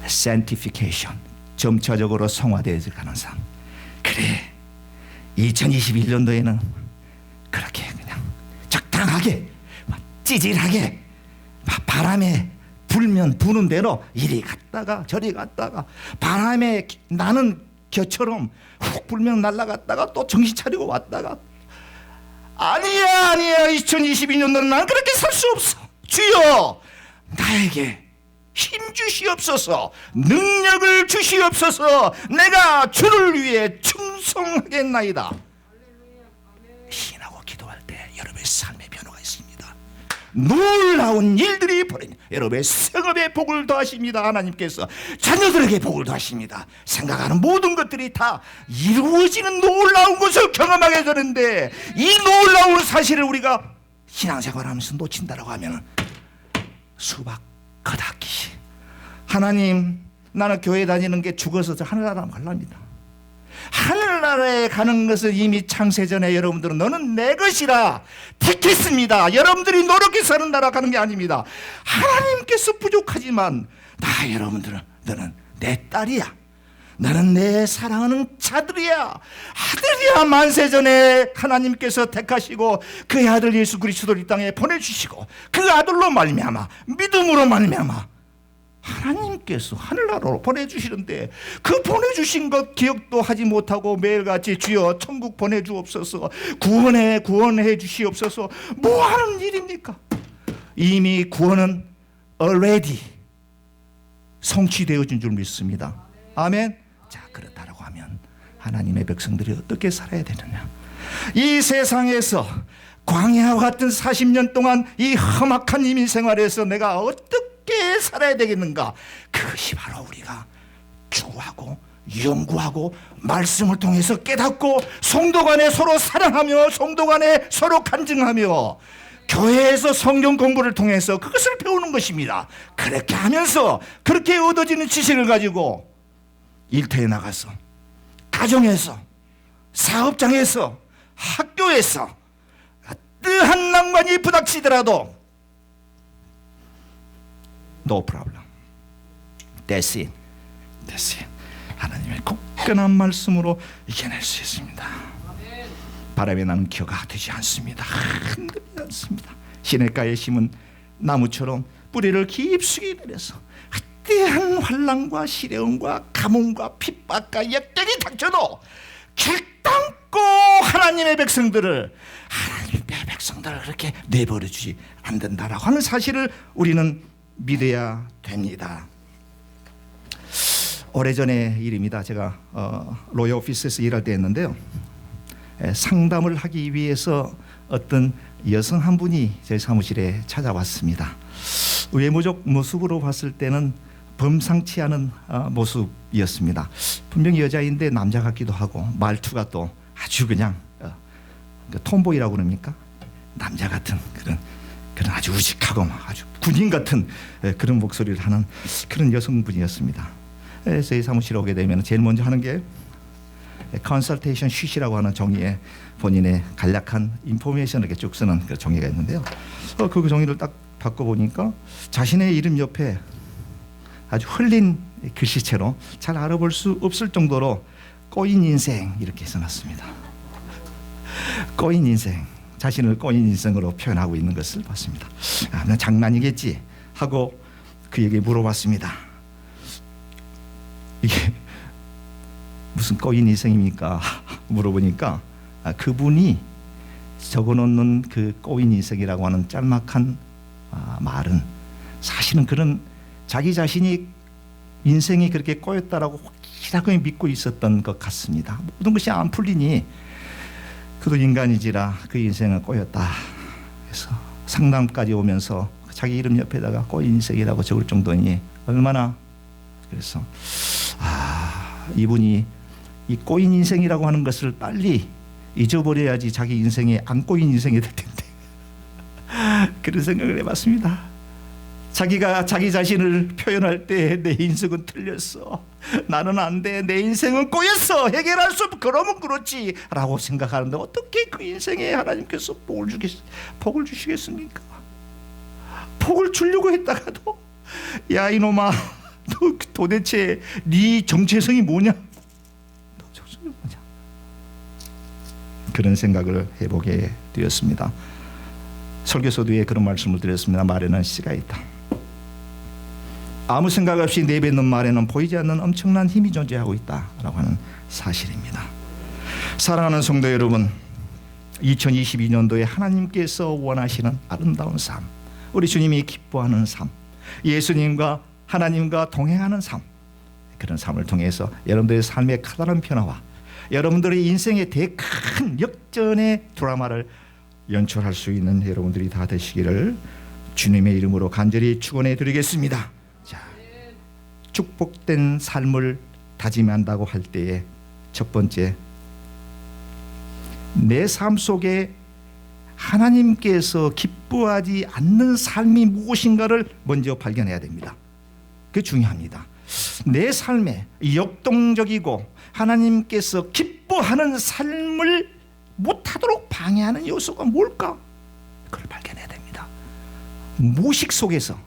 sanctification, 점차적으로 성화되어져 가는 삶. 그래, 2021년도에는 그렇게 그냥 적당하게 찌질하게 바람에 불면 부는 대로 이리 갔다가 저리 갔다가 바람에 나는 겨처럼 훅 불면 날아갔다가 또 정신 차리고 왔다가 아니야 2022년도는 난 그렇게 살 수 없어. 주여 나에게 힘 주시옵소서, 능력을 주시옵소서. 내가 주를 위해 충성하겠나이다. 신하고 기도할 때 여러분의 삶의 변화가 있습니다. 놀라운 일들이 벌어집니다. 여러분의 성업에 복을 더하십니다. 하나님께서 자녀들에게 복을 더하십니다. 생각하는 모든 것들이 다 이루어지는 놀라운 것을 경험하게 되는데 이 놀라운 사실을 우리가 신앙생활하면서 놓친다라고 하면 수박 거닥기시. 하나님, 나는 교회 다니는 게 죽어서 하늘나라 갈랍니다. 하늘나라에 가는 것은 이미 창세전에 여러분들은 너는 내 것이라 택했습니다. 여러분들이 노력해서 하늘나라 가는 게 아닙니다. 하나님께서 부족하지만 여러분들은 너는 내 딸이야. 너는 내 사랑하는 자들이야. 아들이야. 만세전에 하나님께서 택하시고 그의 아들 예수 그리스도를 이 땅에 보내주시고 그 아들로 말미암아 믿음으로 말미암아 하나님께서 하늘나라로 보내주시는데 그 보내주신 것 기억도 하지 못하고 매일같이 주여 천국 보내주옵소서, 구원해 주시옵소서. 뭐하는 일입니까? 이미 구원은 already 성취되어진 줄 믿습니다. 아멘. 자, 그렇다라고 하면 하나님의 백성들이 어떻게 살아야 되느냐? 이 세상에서 광야와 같은 40년 동안 이 험악한 이민 생활에서 내가 어떻게 어떻게 살아야 되겠는가? 그것이 바로 우리가 추구하고 연구하고 말씀을 통해서 깨닫고 성도 간에 서로 사랑하며 성도 간에 서로 간증하며 교회에서 성경 공부를 통해서 그것을 배우는 것입니다. 그렇게 하면서 그렇게 얻어지는 지식을 가지고 일터에 나가서 가정에서 사업장에서 학교에서 어떠한 난관이 부닥치더라도 No problem. That's it. That's it. 하나님의 굳건한 말씀으로 이겨낼 수 있습니다. 바람에 나는 기어가 되지 않습니다. 흔들리지 않습니다. 시냇가에 심은 나무처럼 뿌리를 깊숙이 내려서 거대한 환난과 시련과 가뭄과 핍박과 역경이 닥쳐도 결단코 하나님의 백성들을 그렇게 내버려 주지 않는다라고 하는 사실을 우리는 믿어야 됩니다. 오래전의 일입니다. 제가 로열 오피스에서 일할 때 했는데요. 상담을 하기 위해서 어떤 여성 한 분이 제 사무실에 찾아왔습니다. 외모적 모습으로 봤을 때는 범상치 않은 모습이었습니다. 분명히 여자인데 남자 같기도 하고 말투가 또 아주 그냥 톰보이라고 그럽니까? 남자 같은 그런 아주 우직하고 아주 군인 같은 그런 목소리를 하는 그런 여성분이었습니다. 저희 사무실에 오게 되면 제일 먼저 하는 게 컨설테이션 쉿이라고 하는 종이에 본인의 간략한 인포메이션을 이렇게 쭉 쓰는 그 종이가 있는데요. 그 종이를 딱 바꿔 보니까 자신의 이름 옆에 아주 흘린 글씨체로 잘 알아볼 수 없을 정도로 꼬인 인생 이렇게 써놨습니다. 꼬인 인생, 자신을 꼬인 인생으로 표현하고 있는 것을 봤습니다. 난 장난이겠지 하고 그에게 물어봤습니다. 이게 무슨 꼬인 인생입니까? 물어보니까 그분이 적어놓는 그 꼬인 인생이라고 하는 짤막한 말은 사실은 그런 자기 자신이 인생이 그렇게 꼬였다라고 확실하게 믿고 있었던 것 같습니다. 모든 것이 안 풀리니 그도 인간이지라 그 인생은 꼬였다. 그래서 상담까지 오면서 자기 이름 옆에다가 꼬인 인생이라고 적을 정도니 얼마나 그래서 이분이 이 꼬인 인생이라고 하는 것을 빨리 잊어버려야지 자기 인생에 안 꼬인 인생이 될 텐데 그런 생각을 해봤습니다. 자기가 자기 자신을 표현할 때 내 인생은 틀렸어, 나는 안 돼, 내 인생은 꼬였어, 해결할 수 없어, 그러면 그렇지 라고 생각하는데 어떻게 그 인생에 하나님께서 복을 주시겠습니까? 복을 주려고 했다가도 야 이놈아 너 도대체 네 정체성이 뭐냐? 너 정체성이 뭐냐? 그런 생각을 해보게 되었습니다. 설교서 뒤에 그런 말씀을 드렸습니다. 말에는 씨가 있다. 아무 생각 없이 내뱉는 말에는 보이지 않는 엄청난 힘이 존재하고 있다라고 하는 사실입니다. 사랑하는 성도 여러분, 2022년도에 하나님께서 원하시는 아름다운 삶, 우리 주님이 기뻐하는 삶, 예수님과 하나님과 동행하는 삶, 그런 삶을 통해서 여러분들의 삶의 커다란 변화와 여러분들의 인생의 큰 역전의 드라마를 연출할 수 있는 여러분들이 다 되시기를 주님의 이름으로 간절히 축원해 드리겠습니다. 자, 축복된 삶을 다짐한다고 할 때에 첫 번째, 내 삶 속에 하나님께서 기뻐하지 않는 삶이 무엇인가를 먼저 발견해야 됩니다. 그게 중요합니다. 내 삶에 역동적이고 하나님께서 기뻐하는 삶을 못하도록 방해하는 요소가 뭘까? 그걸 발견해야 됩니다. 무식 속에서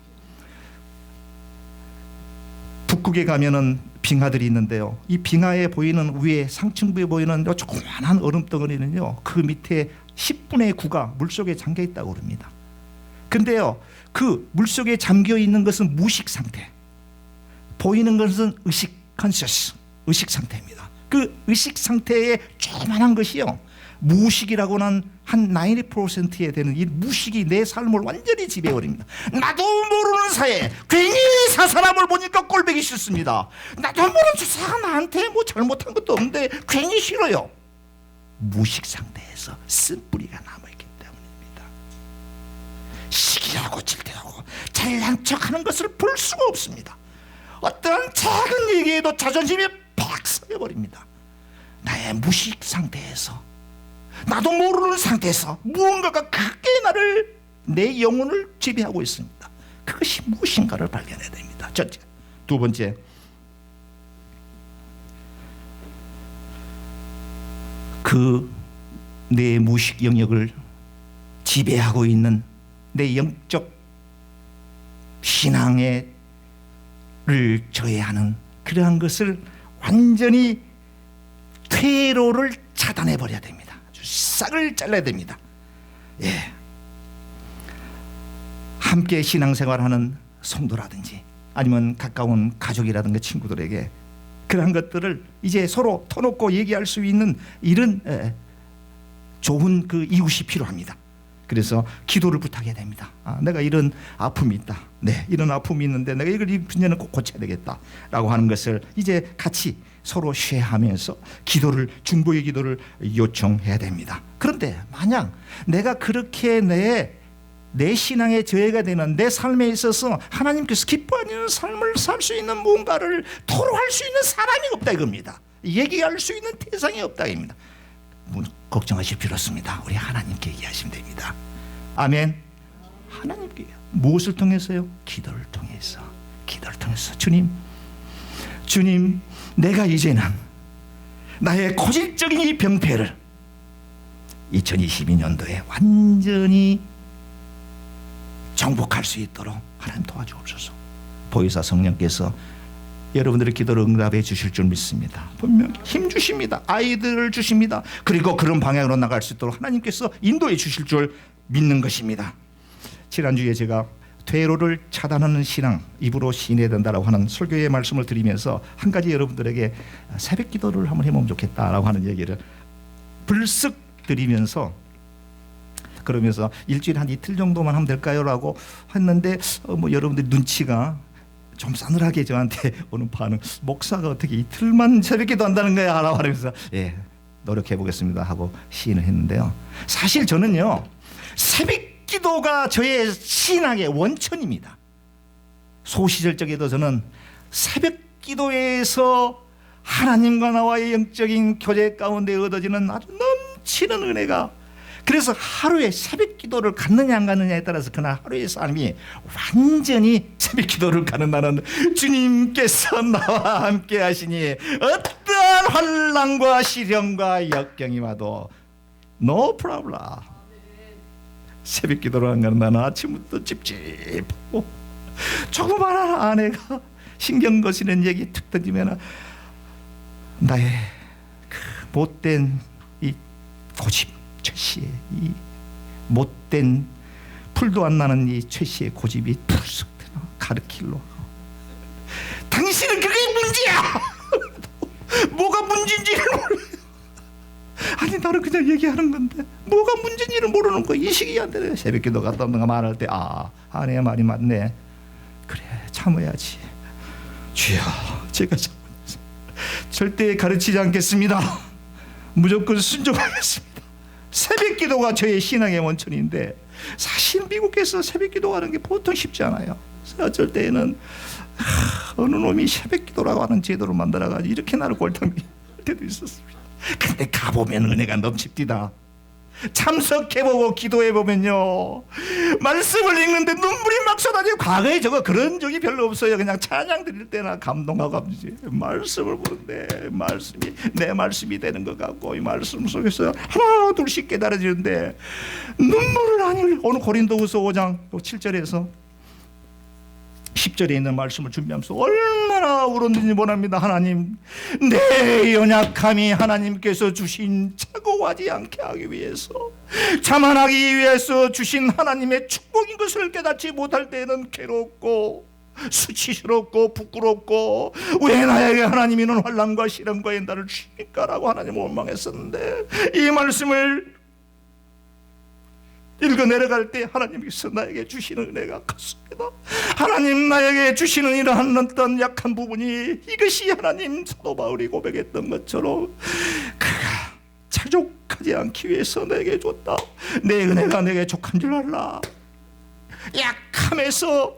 북극에 가면은 빙하들이 있는데요. 이 빙하에 보이는 위에 상층부에 보이는 조그만한 얼음덩어리는요, 그 밑에 10분의 9가 물속에 잠겨 있다고 그럽니다. 근데요, 그 물속에 잠겨 있는 것은 무식 상태, 보이는 것은 의식 컨셔스, 의식 상태입니다. 그 의식 상태의 조그만한 것이요, 무식이라고는 한 90%에 되는 이 무식이 내 삶을 완전히 지배해버립니다. 나도 모르는 사이에 괜히 사 사람을 보니까 꼴보기 싫습니다. 나도 모르는 저 사람 나한테 뭐 잘못한 것도 없는데 괜히 싫어요. 무식 상태에서 쓴뿌리가 남아있기 때문입니다. 시기하고 질투하고 잘난 척하는 것을 볼 수가 없습니다. 어떤 작은 얘기에도 자존심이 팍 썩여버립니다. 나의 무식 상태에서, 나도 모르는 상태에서 무언가가 크게 내 영혼을 지배하고 있습니다. 그것이 무엇인가를 발견해야 됩니다. 첫째. 두 번째, 내 무식 영역을 지배하고 있는 내 영적 신앙을 저해하는 그러한 것을 완전히 퇴로를 차단해 버려야 됩니다. 아주 싹을 잘라야 됩니다. 예. 함께 신앙생활하는 성도라든지 아니면 가까운 가족이라든가 친구들에게 그러한 것들을 이제 서로 터놓고 얘기할 수 있는 이런 좋은 그 이웃이 필요합니다. 그래서 기도를 부탁해야 됩니다. 내가 이런 아픔이 있다. 네, 이런 아픔이 있는데 내가 이걸 이 분야는 꼭 고쳐야 되겠다라고 하는 것을 이제 같이 서로 쉐어하면서 기도를, 중보의 기도를 요청해야 됩니다. 그런데 만약 내가 그렇게 내 신앙의 저해가 되는 내 삶에 있어서 하나님께서 기뻐하는 삶을 살 수 있는 무언가를 토로할 수 있는 사람이 없다 이겁니다. 얘기할 수 있는 대상이 없다 입니다. 걱정하실 필요 없습니다. 우리 하나님께 얘기하시면 됩니다. 아멘. 하나님께 무엇을 통해서요? 기도를 통해서. 주님, 내가 이제는 나의 고질적인 이 병폐를 2022년도에 완전히 정복할 수 있도록 하나님 도와주옵소서. 보혜사 성령께서 여러분들의 기도를 응답해 주실 줄 믿습니다. 분명히 힘 주십니다. 아이들을 주십니다. 그리고 그런 방향으로 나갈 수 있도록 하나님께서 인도해 주실 줄 믿는 것입니다. 지난주에 제가 퇴로를 차단하는 신앙, 입으로 시인해야 된다라고 하는 설교의 말씀을 드리면서 한 가지 여러분들에게 새벽 기도를 한번 해보면 좋겠다라고 하는 얘기를 불쑥 드리면서, 그러면서 일주일에 한 이틀 정도만 하면 될까요? 라고 했는데 여러분들 눈치가 좀 싸늘하게 저한테 오는 반응, 목사가 어떻게 이틀만 새벽 기도 한다는 거야? 라고 하면서 예, 노력해 보겠습니다 하고 시인을 했는데요. 사실 저는요, 새벽 기도가 저의 신앙의 원천입니다. 소시절적에도 저는 새벽 기도에서 하나님과 나와의 영적인 교제 가운데 얻어지는 아주 넘치는 은혜가, 그래서 하루에 새벽 기도를 갖느냐 안 갖느냐에 따라서 그날 하루의 삶이 완전히 새벽 기도를 가는 나는 주님께서 나와 함께 하시니 어떠한 환난과 시련과 역경이 와도 no problem. 새벽 기도를 안 가는 나는 아침부터 찝찝하고 조그마한 아내가 신경 거시는 얘기 툭 던지면 나의 그 못된 이 고집, 최씨의 이 못된 풀도 안 나는 이 최씨의 고집이 푸석 가르킬로, 당신은 그게 문제야. 뭐가 문제인지를 몰라. 아니 나는 그냥 얘기하는 건데 뭐가 문제인지를 모르는 거, 인식이 안 되네. 새벽기도 갔다 오는가 말할 때 아내 말이 맞네. 그래 참아야지. 주여 제가 절대 가르치지 않겠습니다. 무조건 순종하겠습니다. 새벽기도가 저의 신앙의 원천인데 사실 미국에서 새벽기도하는 게 보통 쉽지 않아요. 어쩔 때에는 어느 놈이 새벽기도라고 하는 제도를 만들어가지고 이렇게 나를 골탕 할 때도 있었습니다. 근데 가보면 은혜가 넘칩디다. 참석해보고 기도해보면요, 말씀을 읽는데 눈물이 막 쏟아지고, 과거에 저거 그런 적이 별로 없어요. 그냥 찬양 드릴 때나 감동하고 하지, 말씀을 보는데 말씀이 내 말씀이 되는 것 같고 이 말씀 속에서 하나 둘씩 깨달아지는데 눈물을 안 흘려. 오늘 고린도후서 5장 7절에서 10절에 있는 말씀을 준비하면서 얼마나 울었는지 모릅니다. 하나님, 내 연약함이 하나님께서 주신 착오하지 않게 하기 위해서, 자만하기 위해서 주신 하나님의 축복인 것을 깨닫지 못할 때에는 괴롭고 수치스럽고 부끄럽고, 왜 나에게 하나님이 이런 환난과 시련과 연단을 주십니까? 라고 하나님을 원망했었는데, 이 말씀을 읽어 내려갈 때 하나님께서 나에게 주시는 은혜가 컸습니다. 하나님 나에게 주시는 이러한 어떤 약한 부분이, 이것이 하나님 사도 바울이 고백했던 것처럼 그가 자족하지 않기 위해서 내게 줬다. 내 은혜가 내게 족한 줄 알라. 약함에서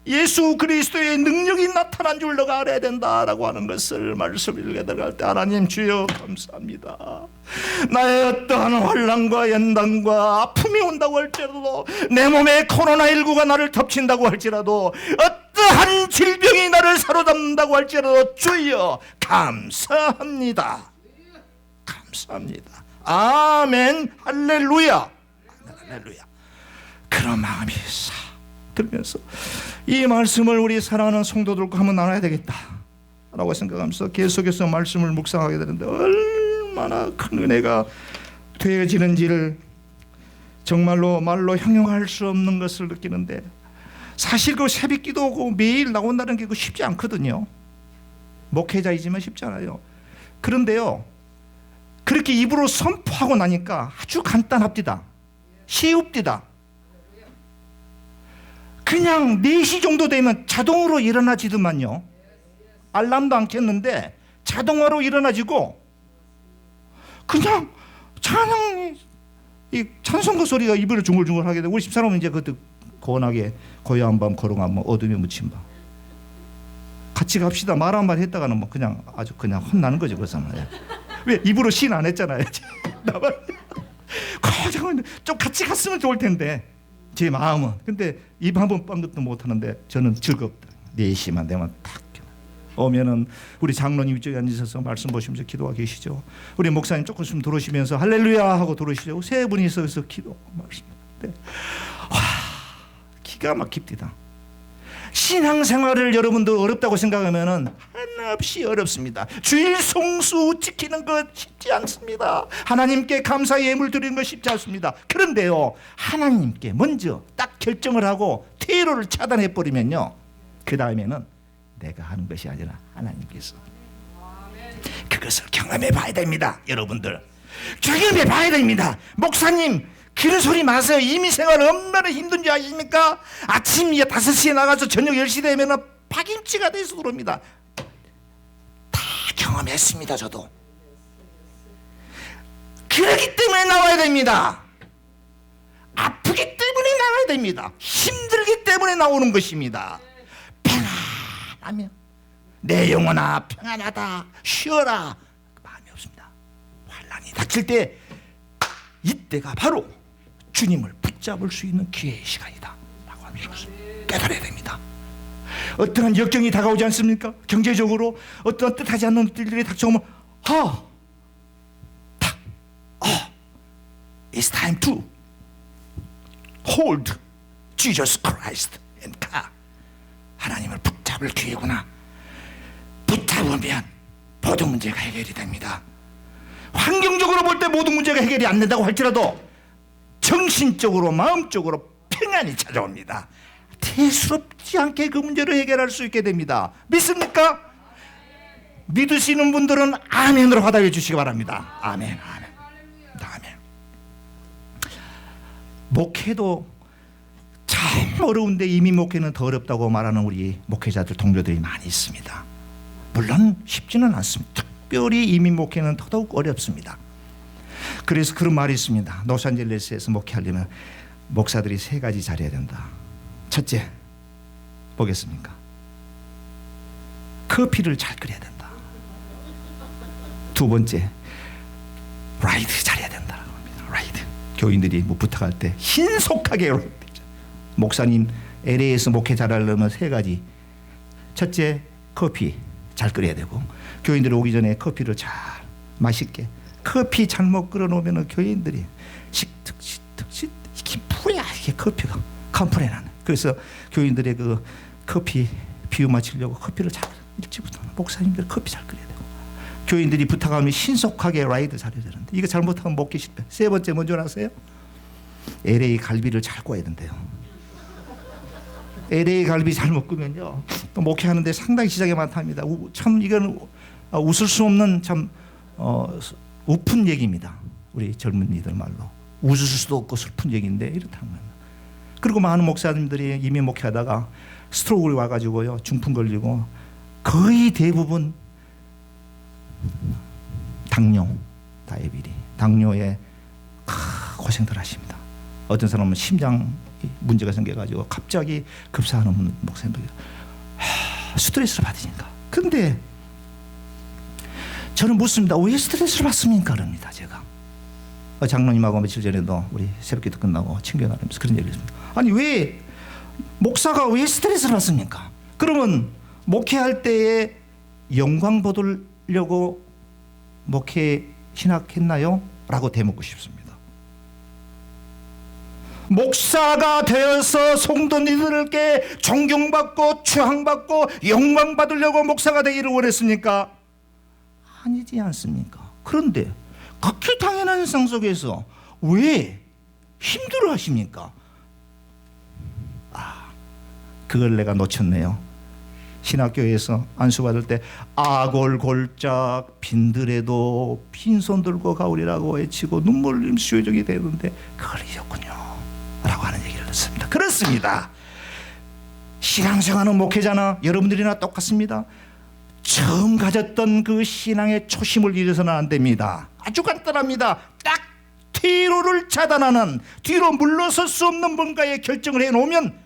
예수 그리스도의 능력이 나타난 줄 너가 알아야 된다라고 하는 것을 말씀을 읽게 들어갈 때 하나님 주여 감사합니다. 나의 어떠한 환난과 연단과 아픔이 온다고 할지라도 내 몸에 코로나19가 나를 덮친다고 할지라도 어떠한 질병이 나를 사로잡는다고 할지라도 주여 감사합니다. 감사합니다. 아멘 할렐루야. 할렐루야. 그런 마음이 들면서 이 말씀을 우리 사랑하는 성도들과 한번 나눠야 되겠다라고 생각하면서 계속해서 말씀을 묵상하게 되는데 얼마나 큰 은혜가 되어지는지를 정말로 말로 형용할 수 없는 것을 느끼는데, 사실 그 새벽기도 매일 나온다는 게 쉽지 않거든요. 목회자이지만 쉽지 않아요. 그런데요, 그렇게 입으로 선포하고 나니까 아주 간단합니다. 쉬웁디다. 그냥 4시 정도 되면 자동으로 일어나지더만요. 알람도 안 켰는데 자동으로 일어나지고 그냥 이 찬송가 소리가 입으로 중얼중얼하게 되고, 우리 집사람은 이제 그것도 고원하게 고요한 밤 고롱한 밤 어둠에 묻힌 밤 같이 갑시다 말 한 말 했다가는 뭐 그냥 아주 그냥 혼나는 거죠. 그 사람은. 왜 입으로 신 안 했잖아요. 나만 좀 같이 갔으면 좋을 텐데 제 마음은. 근데 입 한 번 빤 것도 못 하는데 저는 즐겁다. 4시만 되면 딱 오면은 우리 장로님 이쪽에 앉으셔서 말씀 보시면서 기도하고 계시죠. 우리 목사님 조금씩 들어오시면서 할렐루야 하고 들어오시죠. 세 분이서 기도 말씀하는데 와, 기가 막힙니다. 신앙생활을 여러분도 어렵다고 생각하면은 한없이 어렵습니다. 주일 성수 지키는 것 쉽지 않습니다. 하나님께 감사의 예물 드리는 것 쉽지 않습니다. 그런데요, 하나님께 먼저 딱 결정을 하고 퇴로를 차단해 버리면요, 그 다음에는 내가 하는 것이 아니라 하나님께서 그것을 경험해 봐야 됩니다. 여러분들 경험해 봐야 됩니다. 목사님 그런 소리 마세요. 이민 생활 얼마나 힘든지 아십니까? 아침 5시에 나가서 저녁 10시 되면 파김치가 돼서 들어옵니다. 다 경험했습니다. 저도. 그렇기 때문에 나와야 됩니다. 아프기 때문에 나와야 됩니다. 힘들기 때문에 나오는 것입니다. 평안하면 내 영혼아 평안하다 쉬어라 마음이 없습니다. 환난이 닥칠 때 이때가 바로 주님을 붙잡을 수 있는 기회의 시간이다 라고 하는 것을 깨달아야 됩니다. 어떠한 역경이 다가오지 않습니까? 경제적으로 어떤 뜻하지 않는 일들이 닥쳐오면 It's time to hold Jesus Christ and God. 하나님을 붙잡을 기회구나. 붙잡으면 모든 문제가 해결이 됩니다. 환경적으로 볼 때 모든 문제가 해결이 안 된다고 할지라도 정신적으로 마음적으로 평안이 찾아옵니다. 대수롭지 않게 그 문제를 해결할 수 있게 됩니다. 믿습니까? 믿으시는 분들은 아멘으로 받아여 주시기 바랍니다. 아멘, 아멘, 아멘. 목회도 참 어려운데 이민 목회는 더 어렵다고 말하는 우리 목회자들 동료들이 많이 있습니다. 물론 쉽지는 않습니다. 특별히 이민 목회는 더더욱 어렵습니다. 그래서 그런 말이 있습니다. 로스앤젤레스에서 목회하려면 목사들이 3가지 잘해야 된다. 첫째, 뭐겠습니까? 커피를 잘 끓여야 된다. 두 번째, 라이드 잘해야 된다라고 합니다. 라이드. 교인들이 뭐 부탁할 때 신속하게 목사님 LA에서 목회 잘하려면 3가지. 첫째, 커피 잘 끓여야 되고, 교인들이 오기 전에 커피를 잘 맛있게 커피 잘못 끓여놓으면 교인들이 식특 이게 뭐야 이게 커피가 컴플레인 하는. 그래서 교인들의 그 커피 비유 맞추려고 커피를 잘 일찍부터 목사님들 커피 잘 끓여야 되고, 교인들이 부탁하면 신속하게 라이드 잘해야 되는데 이거 잘못하면 먹기 실패. 3번째 뭔지 아세요? LA 갈비를 잘 구워야 된대요. LA 갈비 잘못 구면요 또 목회하는데 상당히 지장이 많답니다. 참 이건 웃을 수 없는 참 우픈 얘기입니다. 우리 젊은이들 말로 웃을 수도 없고 슬픈 얘기인데 이렇다는 거예요. 그리고 많은 목사님들이 이미 목회하다가 스트로크를 와가지고요 중풍 걸리고 거의 대부분 당뇨에 고생들 하십니다. 어떤 사람은 심장에 문제가 생겨가지고 갑자기 급사하는 목사님들 스트레스를 받으니까. 근데 저는 묻습니다. 왜 스트레스를 받습니까? 그럽니다. 제가 장로님하고 며칠 전에도 우리 새벽기도 끝나고 친교 나누면서 그런 얘기를 했습니다. 아니 왜 목사가 왜 스트레스를 받습니까? 그러면 목회할 때에 영광 받으려고 목회 신학했나요? 라고 되묻고 싶습니다. 목사가 되어서 성도님들께 존경받고 추앙받고 영광 받으려고 목사가 되기를 원했습니까? 아니지 않습니까? 그런데 극히 당연한 일상 속에서 왜 힘들어 하십니까? 그걸 내가 놓쳤네요. 신학교에서 안수받을 때 아골골짝 빈들에도 빈손 들고 가오리라고 외치고 눈물 흘림 수요적이 되는데 그걸 잊었군요 라고 하는 얘기를 듣습니다. 그렇습니다. 신앙생활은 목회자나 여러분들이나 똑같습니다. 처음 가졌던 그 신앙의 초심을 잃어서는 안 됩니다. 아주 간단합니다. 딱 퇴로를 차단하는, 뒤로 물러설 수 없는 뭔가의 결정을 해놓으면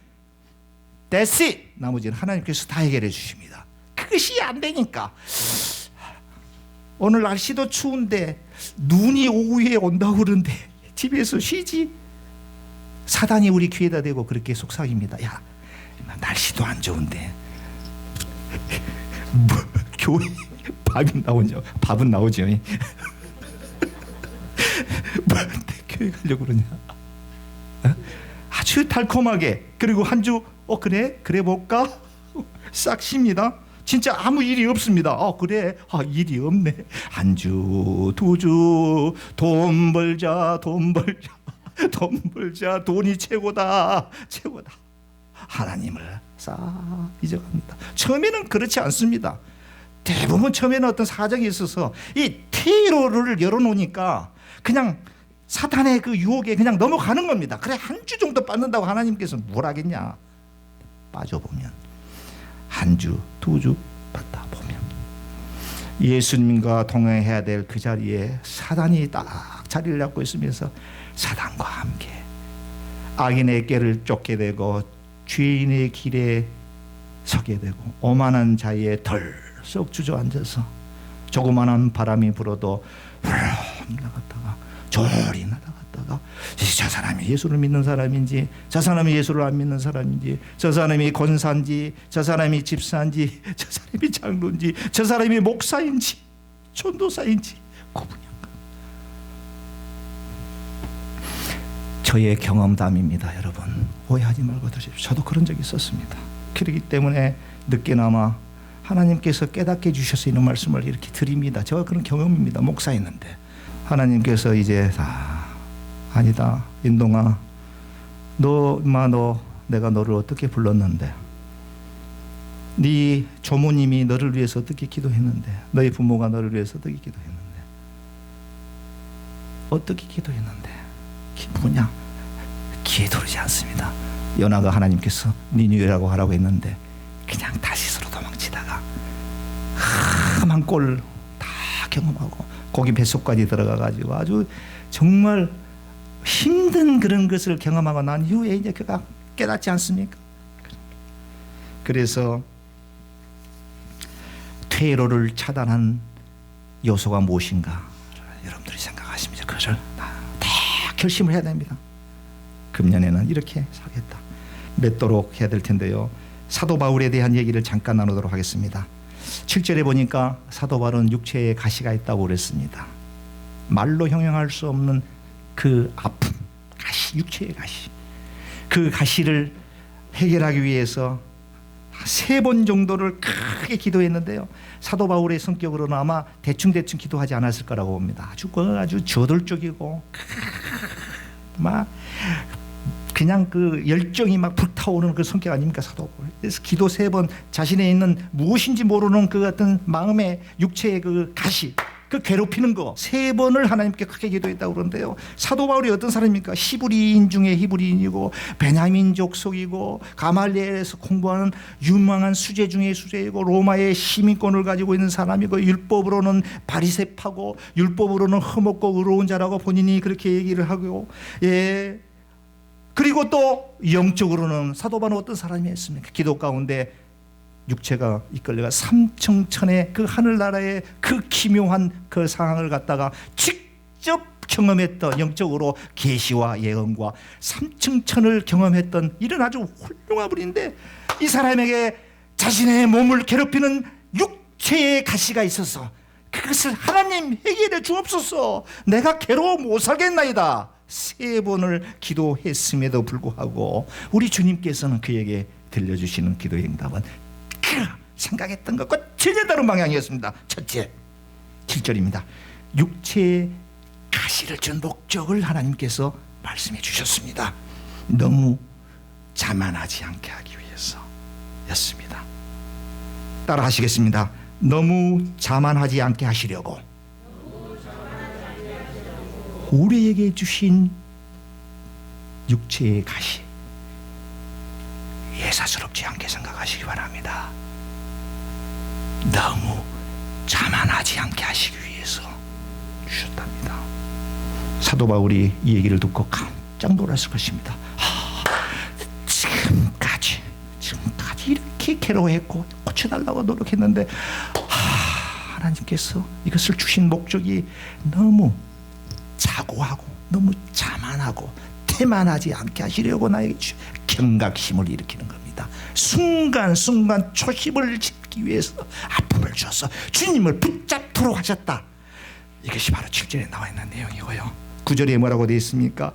That's it. 나머지는 하나님께서 다 해결해 주십니다. 그것이 안 되니까 오늘 날씨도 추운데 눈이 오후에 온다고 그러는데 집에서 쉬지. 사단이 우리 귀에다 대고 그렇게 속삭입니다. 야, 날씨도 안 좋은데 뭐, 교회 밥이 나오죠. 밥은 나오죠. 뭐, 교회 가려고 그러냐. 아주 달콤하게. 그리고 한 주 그래 볼까 싹 쉽니다. 진짜 아무 일이 없습니다. 그래 일이 없네. 한 주 두 주 돈 벌자 돈이 최고다. 하나님을 싹 잊어갑니다. 처음에는 그렇지 않습니다. 대부분 처음에는 어떤 사정이 있어서 이 퇴로를 열어놓으니까 그냥 사탄의 그 유혹에 그냥 넘어가는 겁니다. 그래 한 주 정도 빠진다고 하나님께서 뭘 하겠냐. 빠져보면 한 주, 두 주 받다 보면 예수님과 동행해야 될 그 자리에 사단이 딱 자리를 잡고 있으면서 사단과 함께 악인의 꾀를 쫓게 되고 죄인의 길에 서게 되고 오만한 자리에 덜썩 주저앉아서 조그마한 바람이 불어도 훌렁 나갔다가 조리 나다갔다가 저 사람이 예수를 믿는 사람인지 저 사람이 예수를 안 믿는 사람인지 저 사람이 권사인지 저 사람이 집사인지 저 사람이 장로인지 저 사람이 목사인지 전도사인지 구분이 안 갑니다. 저의 경험담입니다. 여러분 오해하지 말고 들으십시오. 저도 그런 적이 있었습니다. 그렇기 때문에 늦게나마 하나님께서 깨닫게 해주셔서 이런 말씀을 이렇게 드립니다. 제가 그런 경험입니다. 목사였는데 하나님께서 이제 아니다 인동아 너 내가 너를 어떻게 불렀는데 네 조모님이 너를 위해서 어떻게 기도했는데 너희 부모가 너를 위해서 어떻게 기도했는데 뭐냐 귀에 들어오지 않습니다. 요나가 하나님께서 니느웨라고 하라고 했는데 그냥 다시스로 도망치다가 험한 꼴 다 경험하고 거기 뱃속까지 들어가가지고 아주 정말 힘든 그런 것을 경험하고 난 이후에 이제 그가 깨닫지 않습니까? 그래서 퇴로를 차단한 요소가 무엇인가 여러분들이 생각하십니다. 그것을 다 결심을 해야 됩니다. 금년에는 이렇게 살겠다. 맺도록 해야 될 텐데요. 사도 바울에 대한 얘기를 잠깐 나누도록 하겠습니다. 7절에 보니까 사도 바울은 육체에 가시가 있다고 그랬습니다. 말로 형용할 수 없는 그 아픔, 가시, 육체의 가시. 그 가시를 해결하기 위해서 3번 정도를 크게 기도했는데요. 사도 바울의 성격으로는 아마 대충 기도하지 않았을 거라고 봅니다. 아주 저돌적이고 막 그냥 그 열정이 막 불타오르는 그 성격 아닙니까 사도 바울. 그래서 기도 3번 자신에 있는 무엇인지 모르는 그 어떤 마음의 육체의 그 가시 그 괴롭히는 거 3번을 하나님께 크게 기도했다고 그러는데요. 사도 바울이 어떤 사람입니까? 히브리인 중에 히브리인이고 베냐민 족속이고 가말리엘에서 공부하는 유망한 수재 중에 수재이고 로마의 시민권을 가지고 있는 사람이고 율법으로는 바리새파고 율법으로는 흠없고 의로운 자라고 본인이 그렇게 얘기를 하고 그리고 또 영적으로는 사도 바울은 어떤 사람이었습니까? 기도 가운데 육체가 이끌려가 삼청천의 그 하늘나라의 그 기묘한 그 상황을 갖다가 직접 경험했던, 영적으로 계시와 예언과 삼청천을 경험했던 이런 아주 훌륭한 분인데, 이 사람에게 자신의 몸을 괴롭히는 육체의 가시가 있어서 그것을 하나님 해결해 주옵소서, 내가 괴로워 못 살겠나이다 3번을 기도했음에도 불구하고 우리 주님께서는 그에게 들려주시는 기도의 응답은 그 생각했던 것과 전혀 다른 방향이었습니다. 첫째, 7절입니다. 육체의 가시를 준 목적을 하나님께서 말씀해 주셨습니다. 너무 자만하지 않게 하기 위해서였습니다. 따라 하시겠습니다. 너무 자만하지 않게 하시려고 우리에게 주신 육체의 가시, 예사스럽지 않게 생각하시기 바랍니다. 너무 자만하지 않게 하시기 위해서 주셨답니다. 사도 바울이 이 얘기를 듣고 깜짝 놀랐을 것입니다. 지금까지 이렇게 괴로워했고 고쳐달라고 노력했는데 하나님께서 이것을 주신 목적이 너무 자고하고 너무 자만하고 태만하지 않게 하시려고 나에게 경각심을 일으키는 겁니다. 순간순간 초심을 잡기 위해서 아픔을 주어서 주님을 붙잡도록 하셨다. 이것이 바로 7절에 나와 있는 내용이고요. 9절에 뭐라고 되어 있습니까?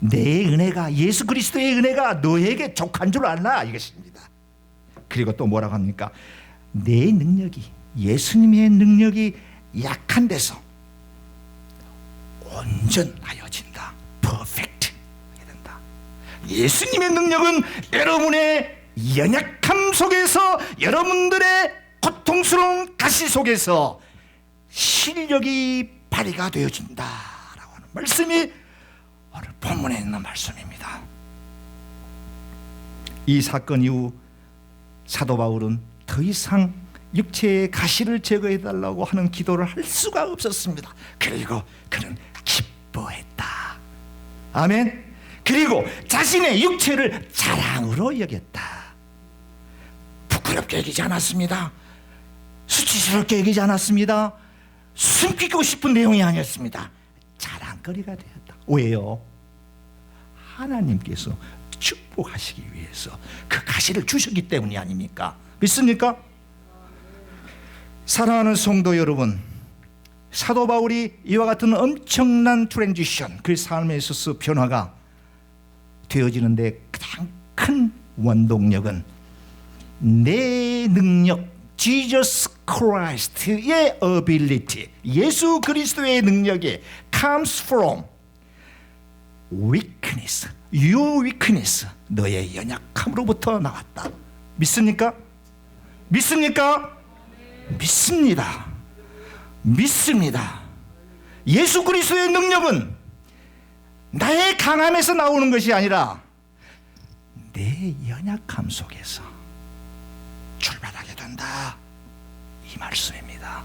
내 은혜가, 예수 그리스도의 은혜가 너에게 족한 줄 알라, 이것입니다. 그리고 또 뭐라고 합니까? 내 능력이, 예수님의 능력이 약한 데서 온전하여진다. 퍼펙트 된다. 예수님의 능력은 여러분의 연약함 속에서, 여러분들의 고통스러운 가시 속에서 실력이 발휘가 되어진다라고 하는 말씀이 오늘 본문에 있는 말씀입니다. 이 사건 이후 사도 바울은 더 이상 육체의 가시를 제거해 달라고 하는 기도를 할 수가 없었습니다. 그리고 그는 기뻐했다. 아멘. 그리고 자신의 육체를 자랑으로 여겼다. 부끄럽게 여기지 않았습니다. 수치스럽게 여기지 않았습니다. 숨기고 싶은 내용이 아니었습니다. 자랑거리가 되었다. 왜요? 하나님께서 축복하시기 위해서 그 가시를 주셨기 때문이 아닙니까? 믿습니까? 사랑하는 성도 여러분, 사도 바울이 이와 같은 엄청난 트랜지션, 그 삶에 있어서 변화가 되어지는데 가장 큰 원동력은 내 능력, Jesus Christ의 ability, 예수 그리스도의 능력이 comes from weakness, your weakness, 너의 연약함으로부터 나왔다. 믿습니까? 믿습니까? 믿습니다. 믿습니다. 예수 그리스도의 능력은 나의 강함에서 나오는 것이 아니라 내 연약함 속에서 출발하게 된다. 이 말씀입니다.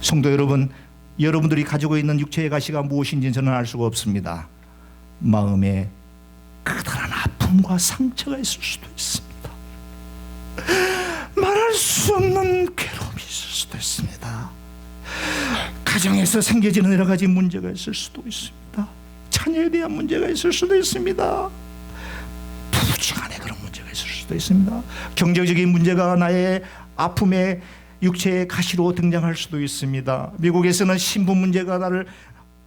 성도 여러분, 여러분들이 가지고 있는 육체의 가시가 무엇인지 저는 알 수가 없습니다. 마음에 커다란 아픔과 상처가 있을 수도 있습니다. 말할 수 없는 괴로움이 있을 수도 있습니다. 가정에서 생겨지는 여러 가지 문제가 있을 수도 있습니다. 자녀에 대한 문제가 있을 수도 있습니다. 부부간에 그런 문제가 있을 수도 있습니다. 경제적인 문제가 나의 아픔의 육체의 가시로 등장할 수도 있습니다. 미국에서는 신분 문제가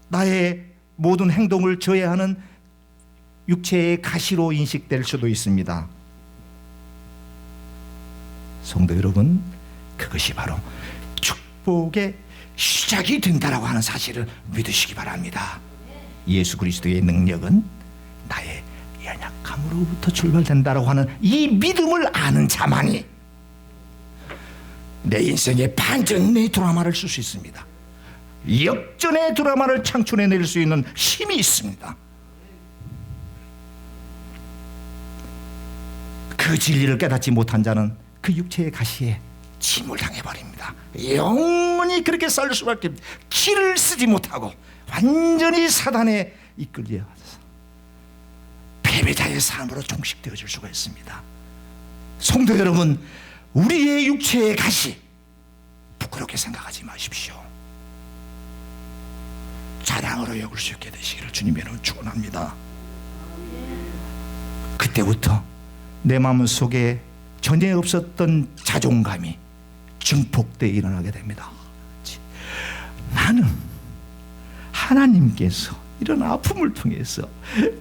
나의 모든 행동을 저해하는 육체의 가시로 인식될 수도 있습니다. 성도 여러분, 그것이 바로 축복의 시작이 된다라고 하는 사실을 믿으시기 바랍니다. 예수 그리스도의 능력은 나의 연약함으로부터 출발된다라고 하는 이 믿음을 아는 자만이 내 인생의 반전의 드라마를 쓸 수 있습니다. 역전의 드라마를 창출해낼 수 있는 힘이 있습니다. 그 진리를 깨닫지 못한 자는 그 육체의 가시에 침몰당해버립니다. 영원히 그렇게 살 수밖에 없습니다. 길을 쓰지 못하고 완전히 사단에 이끌려서 패배자의 삶으로 종식되어질 수가 있습니다. 성도 여러분, 우리의 육체의 가시 부끄럽게 생각하지 마십시오. 자랑으로 여길 수 있게 되시기를 주님의 이름으로 축원합니다. 그때부터 내 마음 속에 전에 없었던 자존감이 증폭되어 일어나게 됩니다. 나는 하나님께서 이런 아픔을 통해서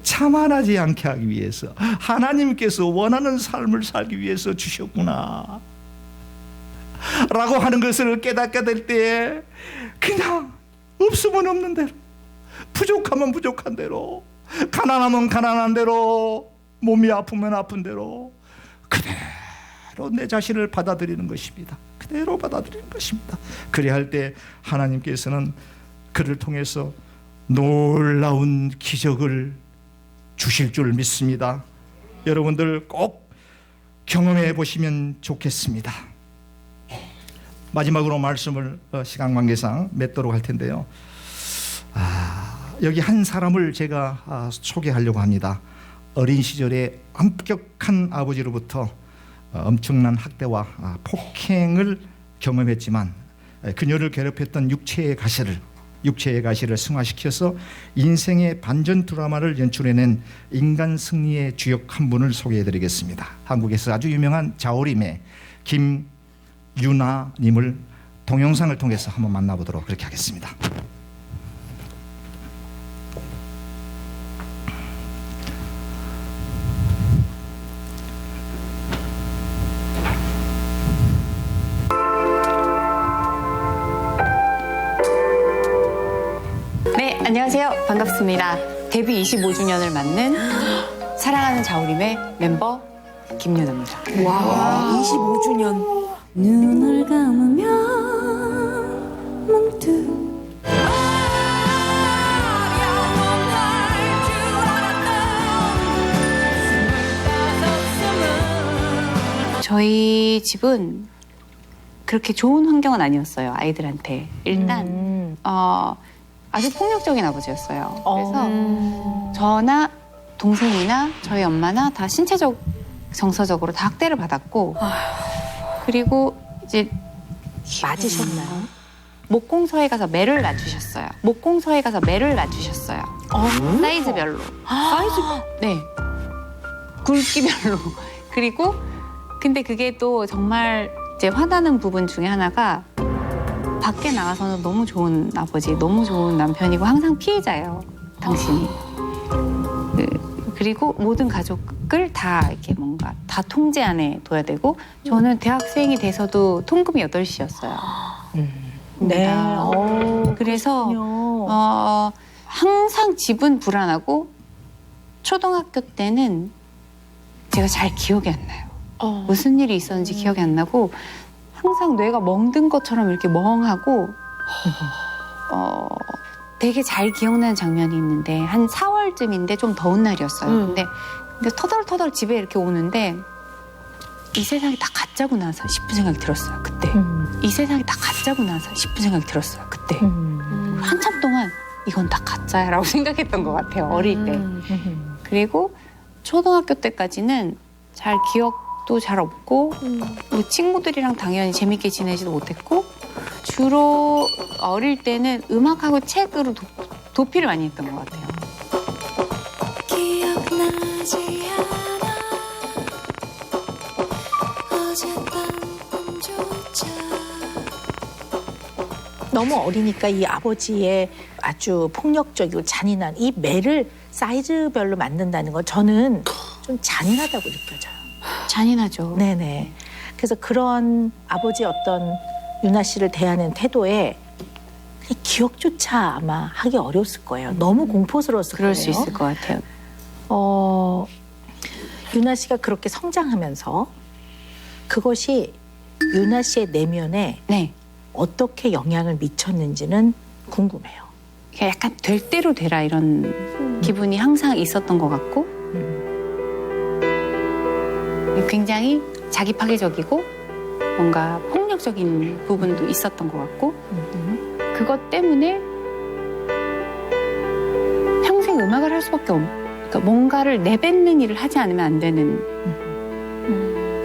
자만하지 않게 하기 위해서 하나님께서 원하는 삶을 살기 위해서 주셨구나 라고 하는 것을 깨닫게 될 때에 그냥 없으면 없는 대로, 부족하면 부족한 대로, 가난하면 가난한 대로, 몸이 아프면 아픈 대로 그대로 내 자신을 받아들이는 것입니다. 그대로 받아들이는 것입니다. 그래야 할 때 하나님께서는 그를 통해서 놀라운 기적을 주실 줄 믿습니다. 여러분들 꼭 경험해 보시면 좋겠습니다. 마지막으로 말씀을 시간 관계상 맺도록 할 텐데요. 여기 한 사람을 제가 소개하려고 합니다. 어린 시절에 엄격한 아버지로부터 엄청난 학대와 폭행을 경험했지만 그녀를 괴롭혔던 육체의 가시를 승화시켜서 인생의 반전 드라마를 연출해낸 인간 승리의 주역 한 분을 소개해드리겠습니다. 한국에서 아주 유명한 자우림의 김유나님을 동영상을 통해서 한번 만나보도록 그렇게 하겠습니다. 네, 안녕하세요. 반갑습니다. 데뷔 25주년을 맞는 사랑하는 자우림의 멤버 김유나입니다. 와, 25주년. 눈을 감으면 문득 저희 집은 그렇게 좋은 환경은 아니었어요. 아이들한테. 일단 아주 폭력적인 아버지였어요. 그래서 저나 동생이나 저희 엄마나 다 신체적, 정서적으로 다 학대를 받았고 그리고 이제 맞으셨나요? 목공소에 가서 매를 놔주셨어요. 사이즈별로. 네. 굵기별로. 그리고 근데 그게 또 정말 이제 화나는 부분 중에 하나가 밖에 나가서는 너무 좋은 아버지, 너무 좋은 남편이고 항상 피해자예요. 당신이. 그리고 모든 가족을 다 이렇게 뭔가 다 통제 안에 둬야 되고 저는 대학생이 돼서도 통금이 8시였어요. 네. 그래서 항상 집은 불안하고 초등학교 때는 제가 잘 기억이 안 나요. 무슨 일이 있었는지 기억이 안 나고 항상 뇌가 멍든 것처럼 이렇게 멍하고 되게 잘 기억나는 장면이 있는데 한 4월쯤인데 좀 더운 날이었어요. 근데 터덜터덜 집에 이렇게 오는데 이 세상이 다 가짜구나 싶은 생각이 들었어요. 그때. 이 세상이 다 가짜구나 싶은 생각이 들었어요. 그때. 한참 동안 이건 다 가짜야라고 생각했던 것 같아요. 어릴 때. 그리고 초등학교 때까지는 잘 기억도 잘 없고 뭐 친구들이랑 당연히 재밌게 지내지도 못했고 주로 어릴 때는 음악하고 책으로 도피를 많이 했던 것 같아요. 기억나지 않아 어젯밤 밤조차 너무 어리니까 이 아버지의 아주 폭력적이고 잔인한 이 매를 사이즈별로 만든다는 건 저는 좀 잔인하다고 느껴져요. 잔인하죠. 네네. 그래서 그런 아버지 어떤 유나 씨를 대하는 태도에 기억조차 아마 하기 어려웠을 거예요. 너무 공포스러웠을 거예요. 그럴 수 있을 것 같아요. 유나 씨가 그렇게 성장하면서 그것이 유나 씨의 내면에 네. 어떻게 영향을 미쳤는지는 궁금해요. 약간 될 대로 되라 이런 기분이 항상 있었던 것 같고 굉장히 자기 파괴적이고 뭔가 폭력적인 부분도 있었던 것 같고 그것 때문에 평생 음악을 할 수밖에 그러니까 뭔가를 내뱉는 일을 하지 않으면 안 되는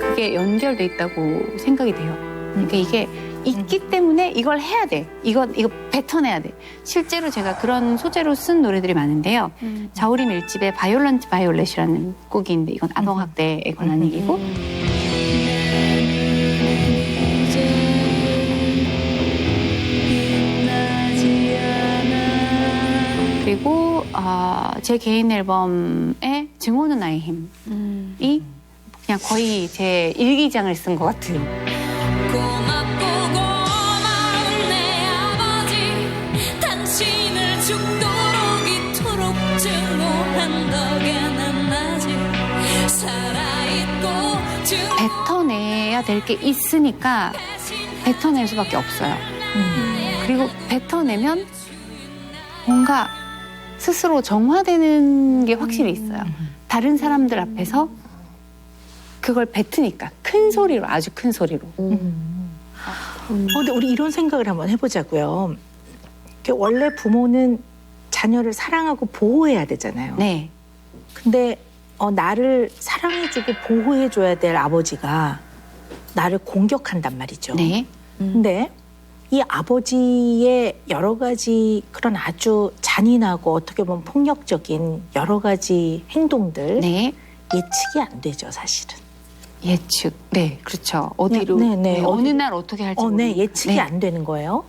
그게 연결돼 있다고 생각이 돼요. 그러니까 이게 있기 때문에 이걸 해야 돼. 이거 뱉어내야 돼. 실제로 제가 그런 소재로 쓴 노래들이 많은데요. 자우림 1집에 바이올런트 바이올렛이라는 곡이 있는데 이건 아동학대에 관한 얘기고 그리고 제 개인 앨범의 증오는 나의 힘이 그냥 거의 제 일기장을 쓴 것 같아요. 고맙고 고마운 내 아버지 당신을 죽도록 이토록 증오한 덕에 난 아직 살아있고 뱉어내야 될 게 있으니까 뱉어낼 수밖에 없어요. 그리고 뱉어내면 뭔가 스스로 정화되는 게 확실히 있어요. 다른 사람들 앞에서 그걸 뱉으니까 큰 소리로, 아주 큰 소리로. 근데 우리 이런 생각을 한번 해보자고요. 원래 부모는 자녀를 사랑하고 보호해야 되잖아요. 네. 근데 나를 사랑해주고 보호해줘야 될 아버지가 나를 공격한단 말이죠. 네. 근데 이 아버지의 여러 가지 그런 아주 잔인하고 어떻게 보면 폭력적인 여러 가지 행동들 네. 예측이 안 되죠, 사실은. 예측. 네, 그렇죠. 어디로, 네, 네. 어느 날 어떻게 할지 네, 모르니까. 예측이 네. 안 되는 거예요.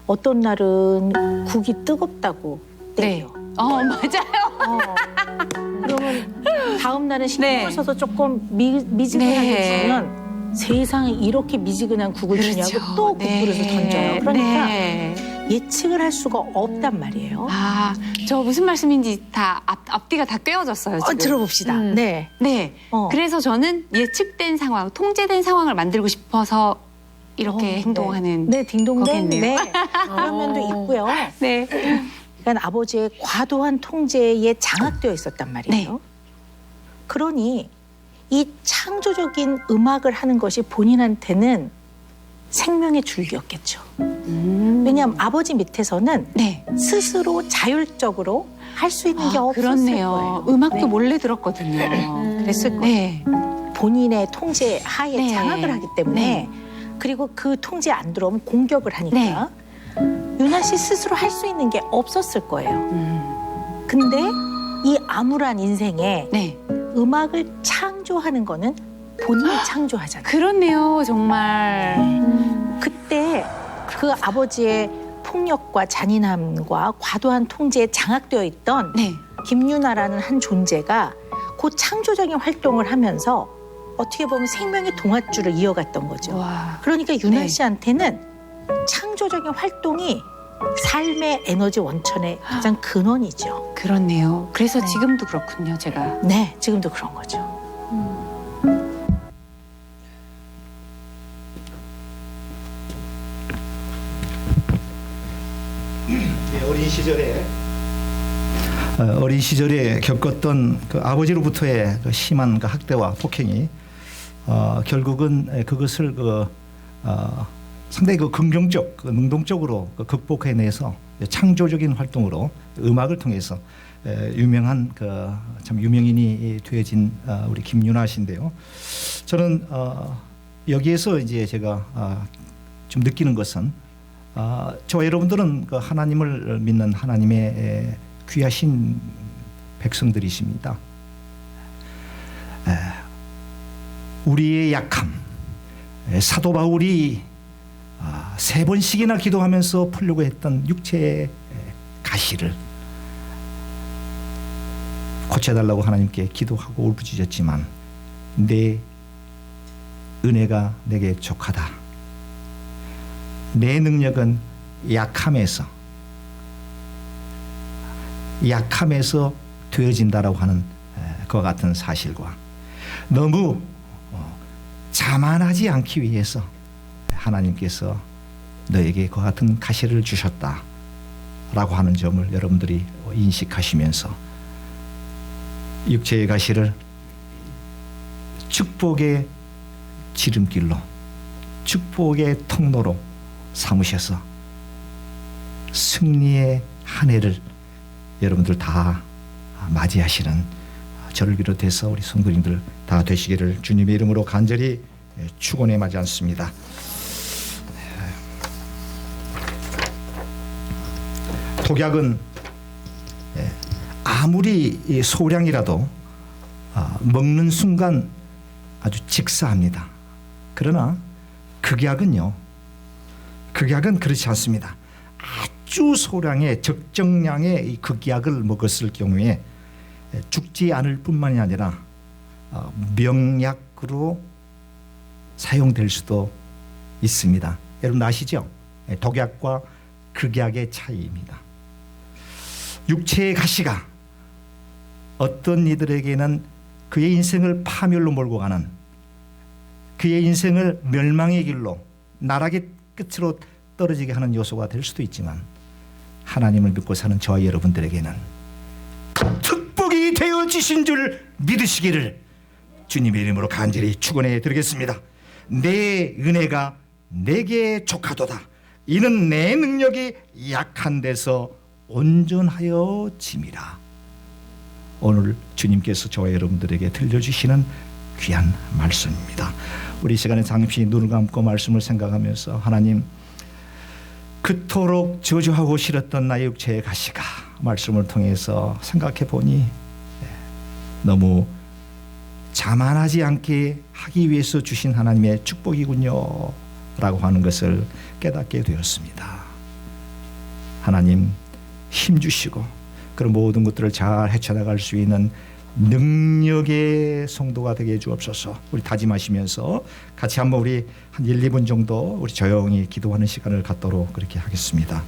어떤 날은 국이 뜨겁다고 때려. 네. 맞아요. 그러면 다음 날은 신경을 네. 써서 조금 미지근하게 네. 주면 세상에 이렇게 미지근한 국을 주냐고 또 국그릇을 던져요. 그러니까 네. 예측을 할 수가 없단 말이에요. 저 무슨 말씀인지 다 앞뒤가 다 꿰어졌어요. 지금. 들어봅시다. 네. 네. 어. 그래서 저는 예측된 상황, 통제된 상황을 만들고 싶어서 이렇게 행동하는. 네, 딩동댕. 거겠네요. 네. 그런 면도 있고요. 네. 그러니까 아버지의 과도한 통제에 장악되어 있었단 말이에요. 네. 그러니 이 창조적인 음악을 하는 것이 본인한테는 생명의 줄기였겠죠. 왜냐하면 아버지 밑에서는 네. 스스로 자율적으로 할 수 있는 게 없었을 그렇네요. 거예요. 음악도 네. 몰래 들었거든요. 그랬을 거예요. 네. 본인의 통제 하에 네. 장악을 하기 때문에 네. 그리고 그 통제 안 들어오면 공격을 하니까 유나 씨 스스로 할 수 있는 게 없었을 거예요. 근데 이 암울한 인생에 네. 음악을 창조하는 거는 본인이 창조하잖아요. 그렇네요, 정말. 그때 그 아버지의 폭력과 잔인함과 과도한 통제에 장악되어 있던 네. 김유나라는 한 존재가 그 창조적인 활동을 하면서 어떻게 보면 생명의 동아줄을 이어갔던 거죠. 와. 그러니까 유나 네. 씨한테는 창조적인 활동이 삶의 에너지 원천의 가장 근원이죠. 그렇네요. 그래서 네. 지금도 그렇군요, 제가. 네, 지금도 그런 거죠. 어린 시절에 겪었던 그 아버지로부터의 그 심한 그 학대와 폭행이 결국은 그것을 상당히 그 긍정적, 능동적으로 극복해내서 창조적인 활동으로 음악을 통해서 유명한 참 유명인이 되어진 우리 김유나 씨인데요. 저는 여기에서 이제 제가 좀 느끼는 것은 저와 여러분들은 그 하나님을 믿는 하나님의 귀하신 백성들이십니다. 우리의 약함, 사도 바울이 3번씩이나 기도하면서 풀려고 했던 육체의 가시를 고쳐달라고 하나님께 기도하고 울부짖었지만 내 은혜가 내게 족하다. 내 능력은 약함에서 되어진다라고 하는 그와 같은 사실과 너무 자만하지 않기 위해서 하나님께서 너에게 그와 같은 가시를 주셨다라고 하는 점을 여러분들이 인식하시면서 육체의 가시를 축복의 지름길로 축복의 통로로 삼으셔서 승리의 한 해를 여러분들 다 맞이하시는 저를 비롯해서 우리 성도님들 다 되시기를 주님의 이름으로 간절히 축원해 마지 않습니다. 독약은 아무리 소량이라도 먹는 순간 아주 직사합니다. 그러나 극약은 그렇지 않습니다. 아주 소량의 적정량의 이 극약을 먹었을 경우에 죽지 않을 뿐만이 아니라 명약으로 사용될 수도 있습니다. 여러분 아시죠? 독약과 극약의 차이입니다. 육체의 가시가 어떤 이들에게는 그의 인생을 파멸로 몰고 가는, 그의 인생을 멸망의 길로, 나락의 끝으로 떨어지게 하는 요소가 될 수도 있지만, 하나님을 믿고 사는 저와 여러분들에게는 특복이 되어지신 줄 믿으시기를 주님의 이름으로 간절히 축원해 드리겠습니다. 내 은혜가 내게 족하도다. 이는 내 능력이 약한 데서 온전하여 짐이라. 오늘 주님께서 저와 여러분들에게 들려주시는 귀한 말씀입니다. 우리 시간에 잠시 눈을 감고 말씀을 생각하면서, 하나님, 그토록 저주하고 싫었던 나의 육체의 가시가 말씀을 통해서 생각해 보니 너무 자만하지 않게 하기 위해서 주신 하나님의 축복이군요 라고 하는 것을 깨닫게 되었습니다. 하나님, 힘주시고 그런 모든 것들을 잘 헤쳐나갈 수 있는 능력의 성도가 되게 해주옵소서. 우리 다짐하시면서 같이 한번 우리 한 1, 2분 정도 우리 조용히 기도하는 시간을 갖도록 그렇게 하겠습니다.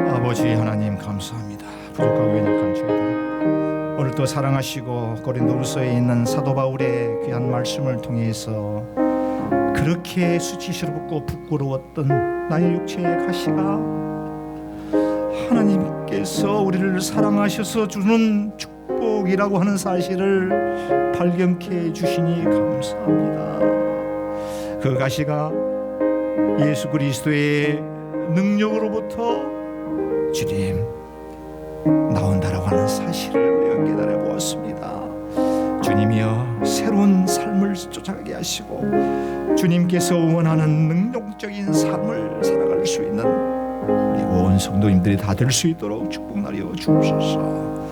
아버지 하나님, 감사합니다. 부족하고 연약한 저희들 오늘 또 사랑하시고 고린도후서에 있는 사도 바울의 귀한 말씀을 통해서 그렇게 수치스럽고 부끄러웠던 나의 육체의 가시가 하나님께서 우리를 사랑하셔서 주는 축복이라고 하는 사실을 발견케 해주시니 감사합니다. 그 가시가 예수 그리스도의 능력으로부터 주님 나온다라고 하는 사실을 우리가 깨달아 보았습니다. 주님이여, 새로운 삶을 쫓아가게 하시고 주님께서 원하는 능력적인 삶을 살아갈 수 있는 우리 온 성도님들이 다 될 수 있도록 축복하여 주옵소서.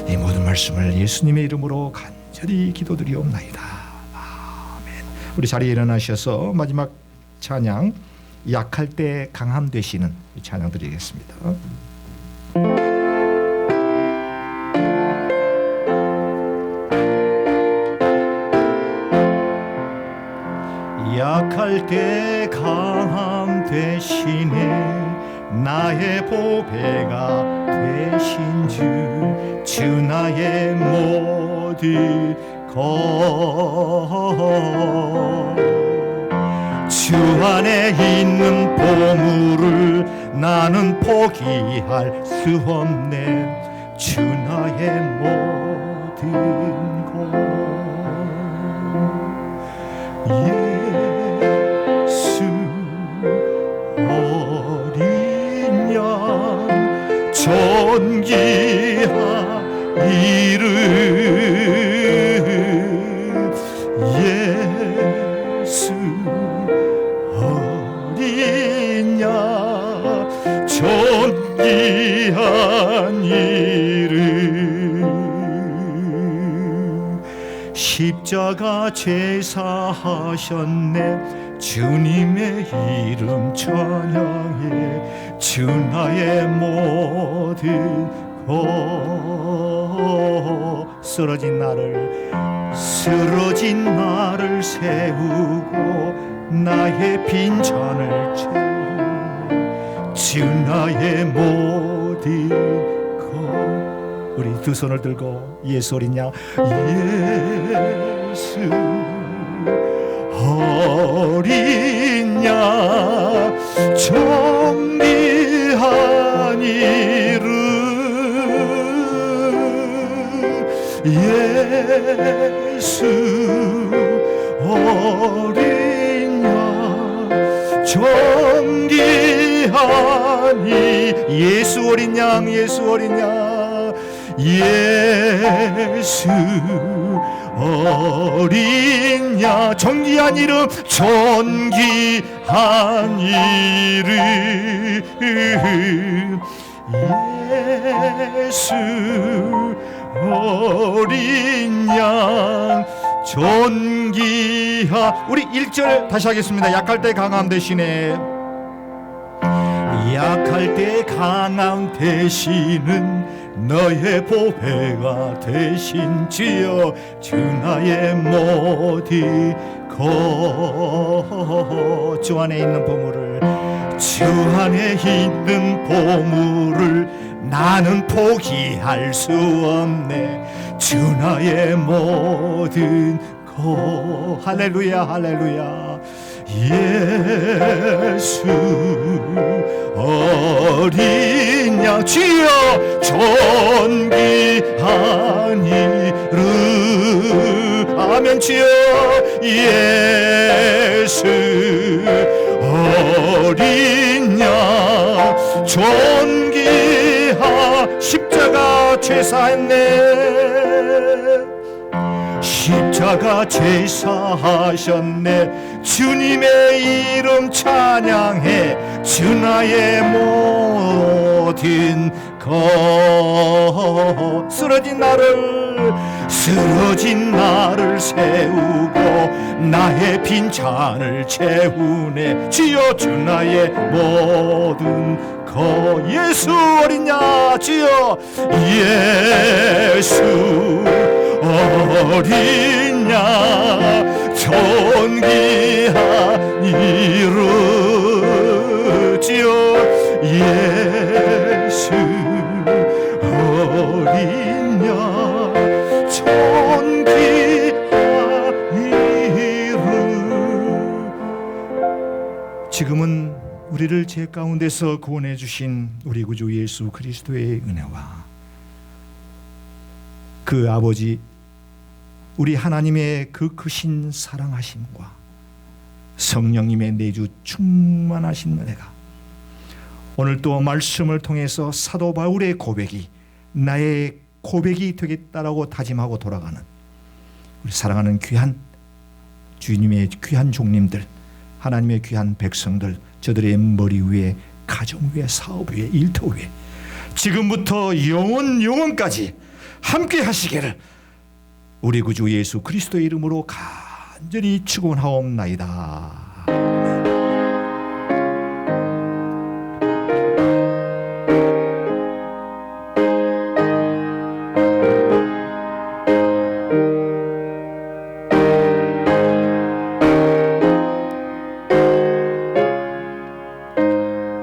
이 모든 말씀을 예수님의 이름으로 간절히 기도드리옵나이다. 아멘. 우리 자리에 일어나셔서 마지막 찬양, 약할 때 강함 되시는 찬양 드리겠습니다. 약할 때 강함 되시네, 나의 보배가 되신 주 나의 모든 것. 주 안에 있는 보물을 나는 포기할 수 없네, 주 나의 모든 것. 예수 어린 양 존귀한 이름, 예수 어린 양 존귀한 이름. 십자가 제사하셨네, 주님의 이름 찬양해, 주 나의 모든 것. 쓰러진 나를 세우고 나의 빈잔을 채우네, 주 나의 모든 것. 우리 두 손을 들고 예수 어린 양, 예수 어린 양 존귀한 이름, 예수 어린 양 존귀하니 예수 어린 양 예수 어린 양 예수 어린 양 존귀한 이름 존귀한 이름 예수 어린 양 존귀하 우리 1절 다시 하겠습니다. 약할 때 강함 대신에 약할 때 강함 대신은 너의 보배가 되신 주여 주 나의 모든 주 안에 있는 보물을 주 안에 있는 보물을 나는 포기할 수 없네 주 나의 모든 것 할렐루야 할렐루야 예수 어린 양 주여 존귀한 이름 아멘 주여 예수 어린 양 존귀한 십자가 제사했네 십자가 제사하셨네 주님의 이름 찬양해 주 나의 모든 것 쓰러진 나를 세우고 나의 빈잔을 채우네 주여 주 나의 모든 것 예수 어린 양 주여 예수 어린 양 존귀한 이름 주여 예수 어린 양 존귀한 이름 지금은 우리를 죄 가운데서 구원해 주신 우리 구주 예수 그리스도의 은혜와 그 아버지 우리 하나님의 그 크신 사랑하심과 성령님의 내주 충만하신 은혜가 오늘 또 말씀을 통해서 사도 바울의 고백이 나의 고백이 되겠다라고 다짐하고 돌아가는 우리 사랑하는 귀한 주님의 귀한 종님들 하나님의 귀한 백성들 저들의 머리 위에 가정 위에 사업 위에 일터 위에 지금부터 영원까지 함께 하시기를 우리 구주 예수 그리스도의 이름으로 간절히 축원하옵나이다.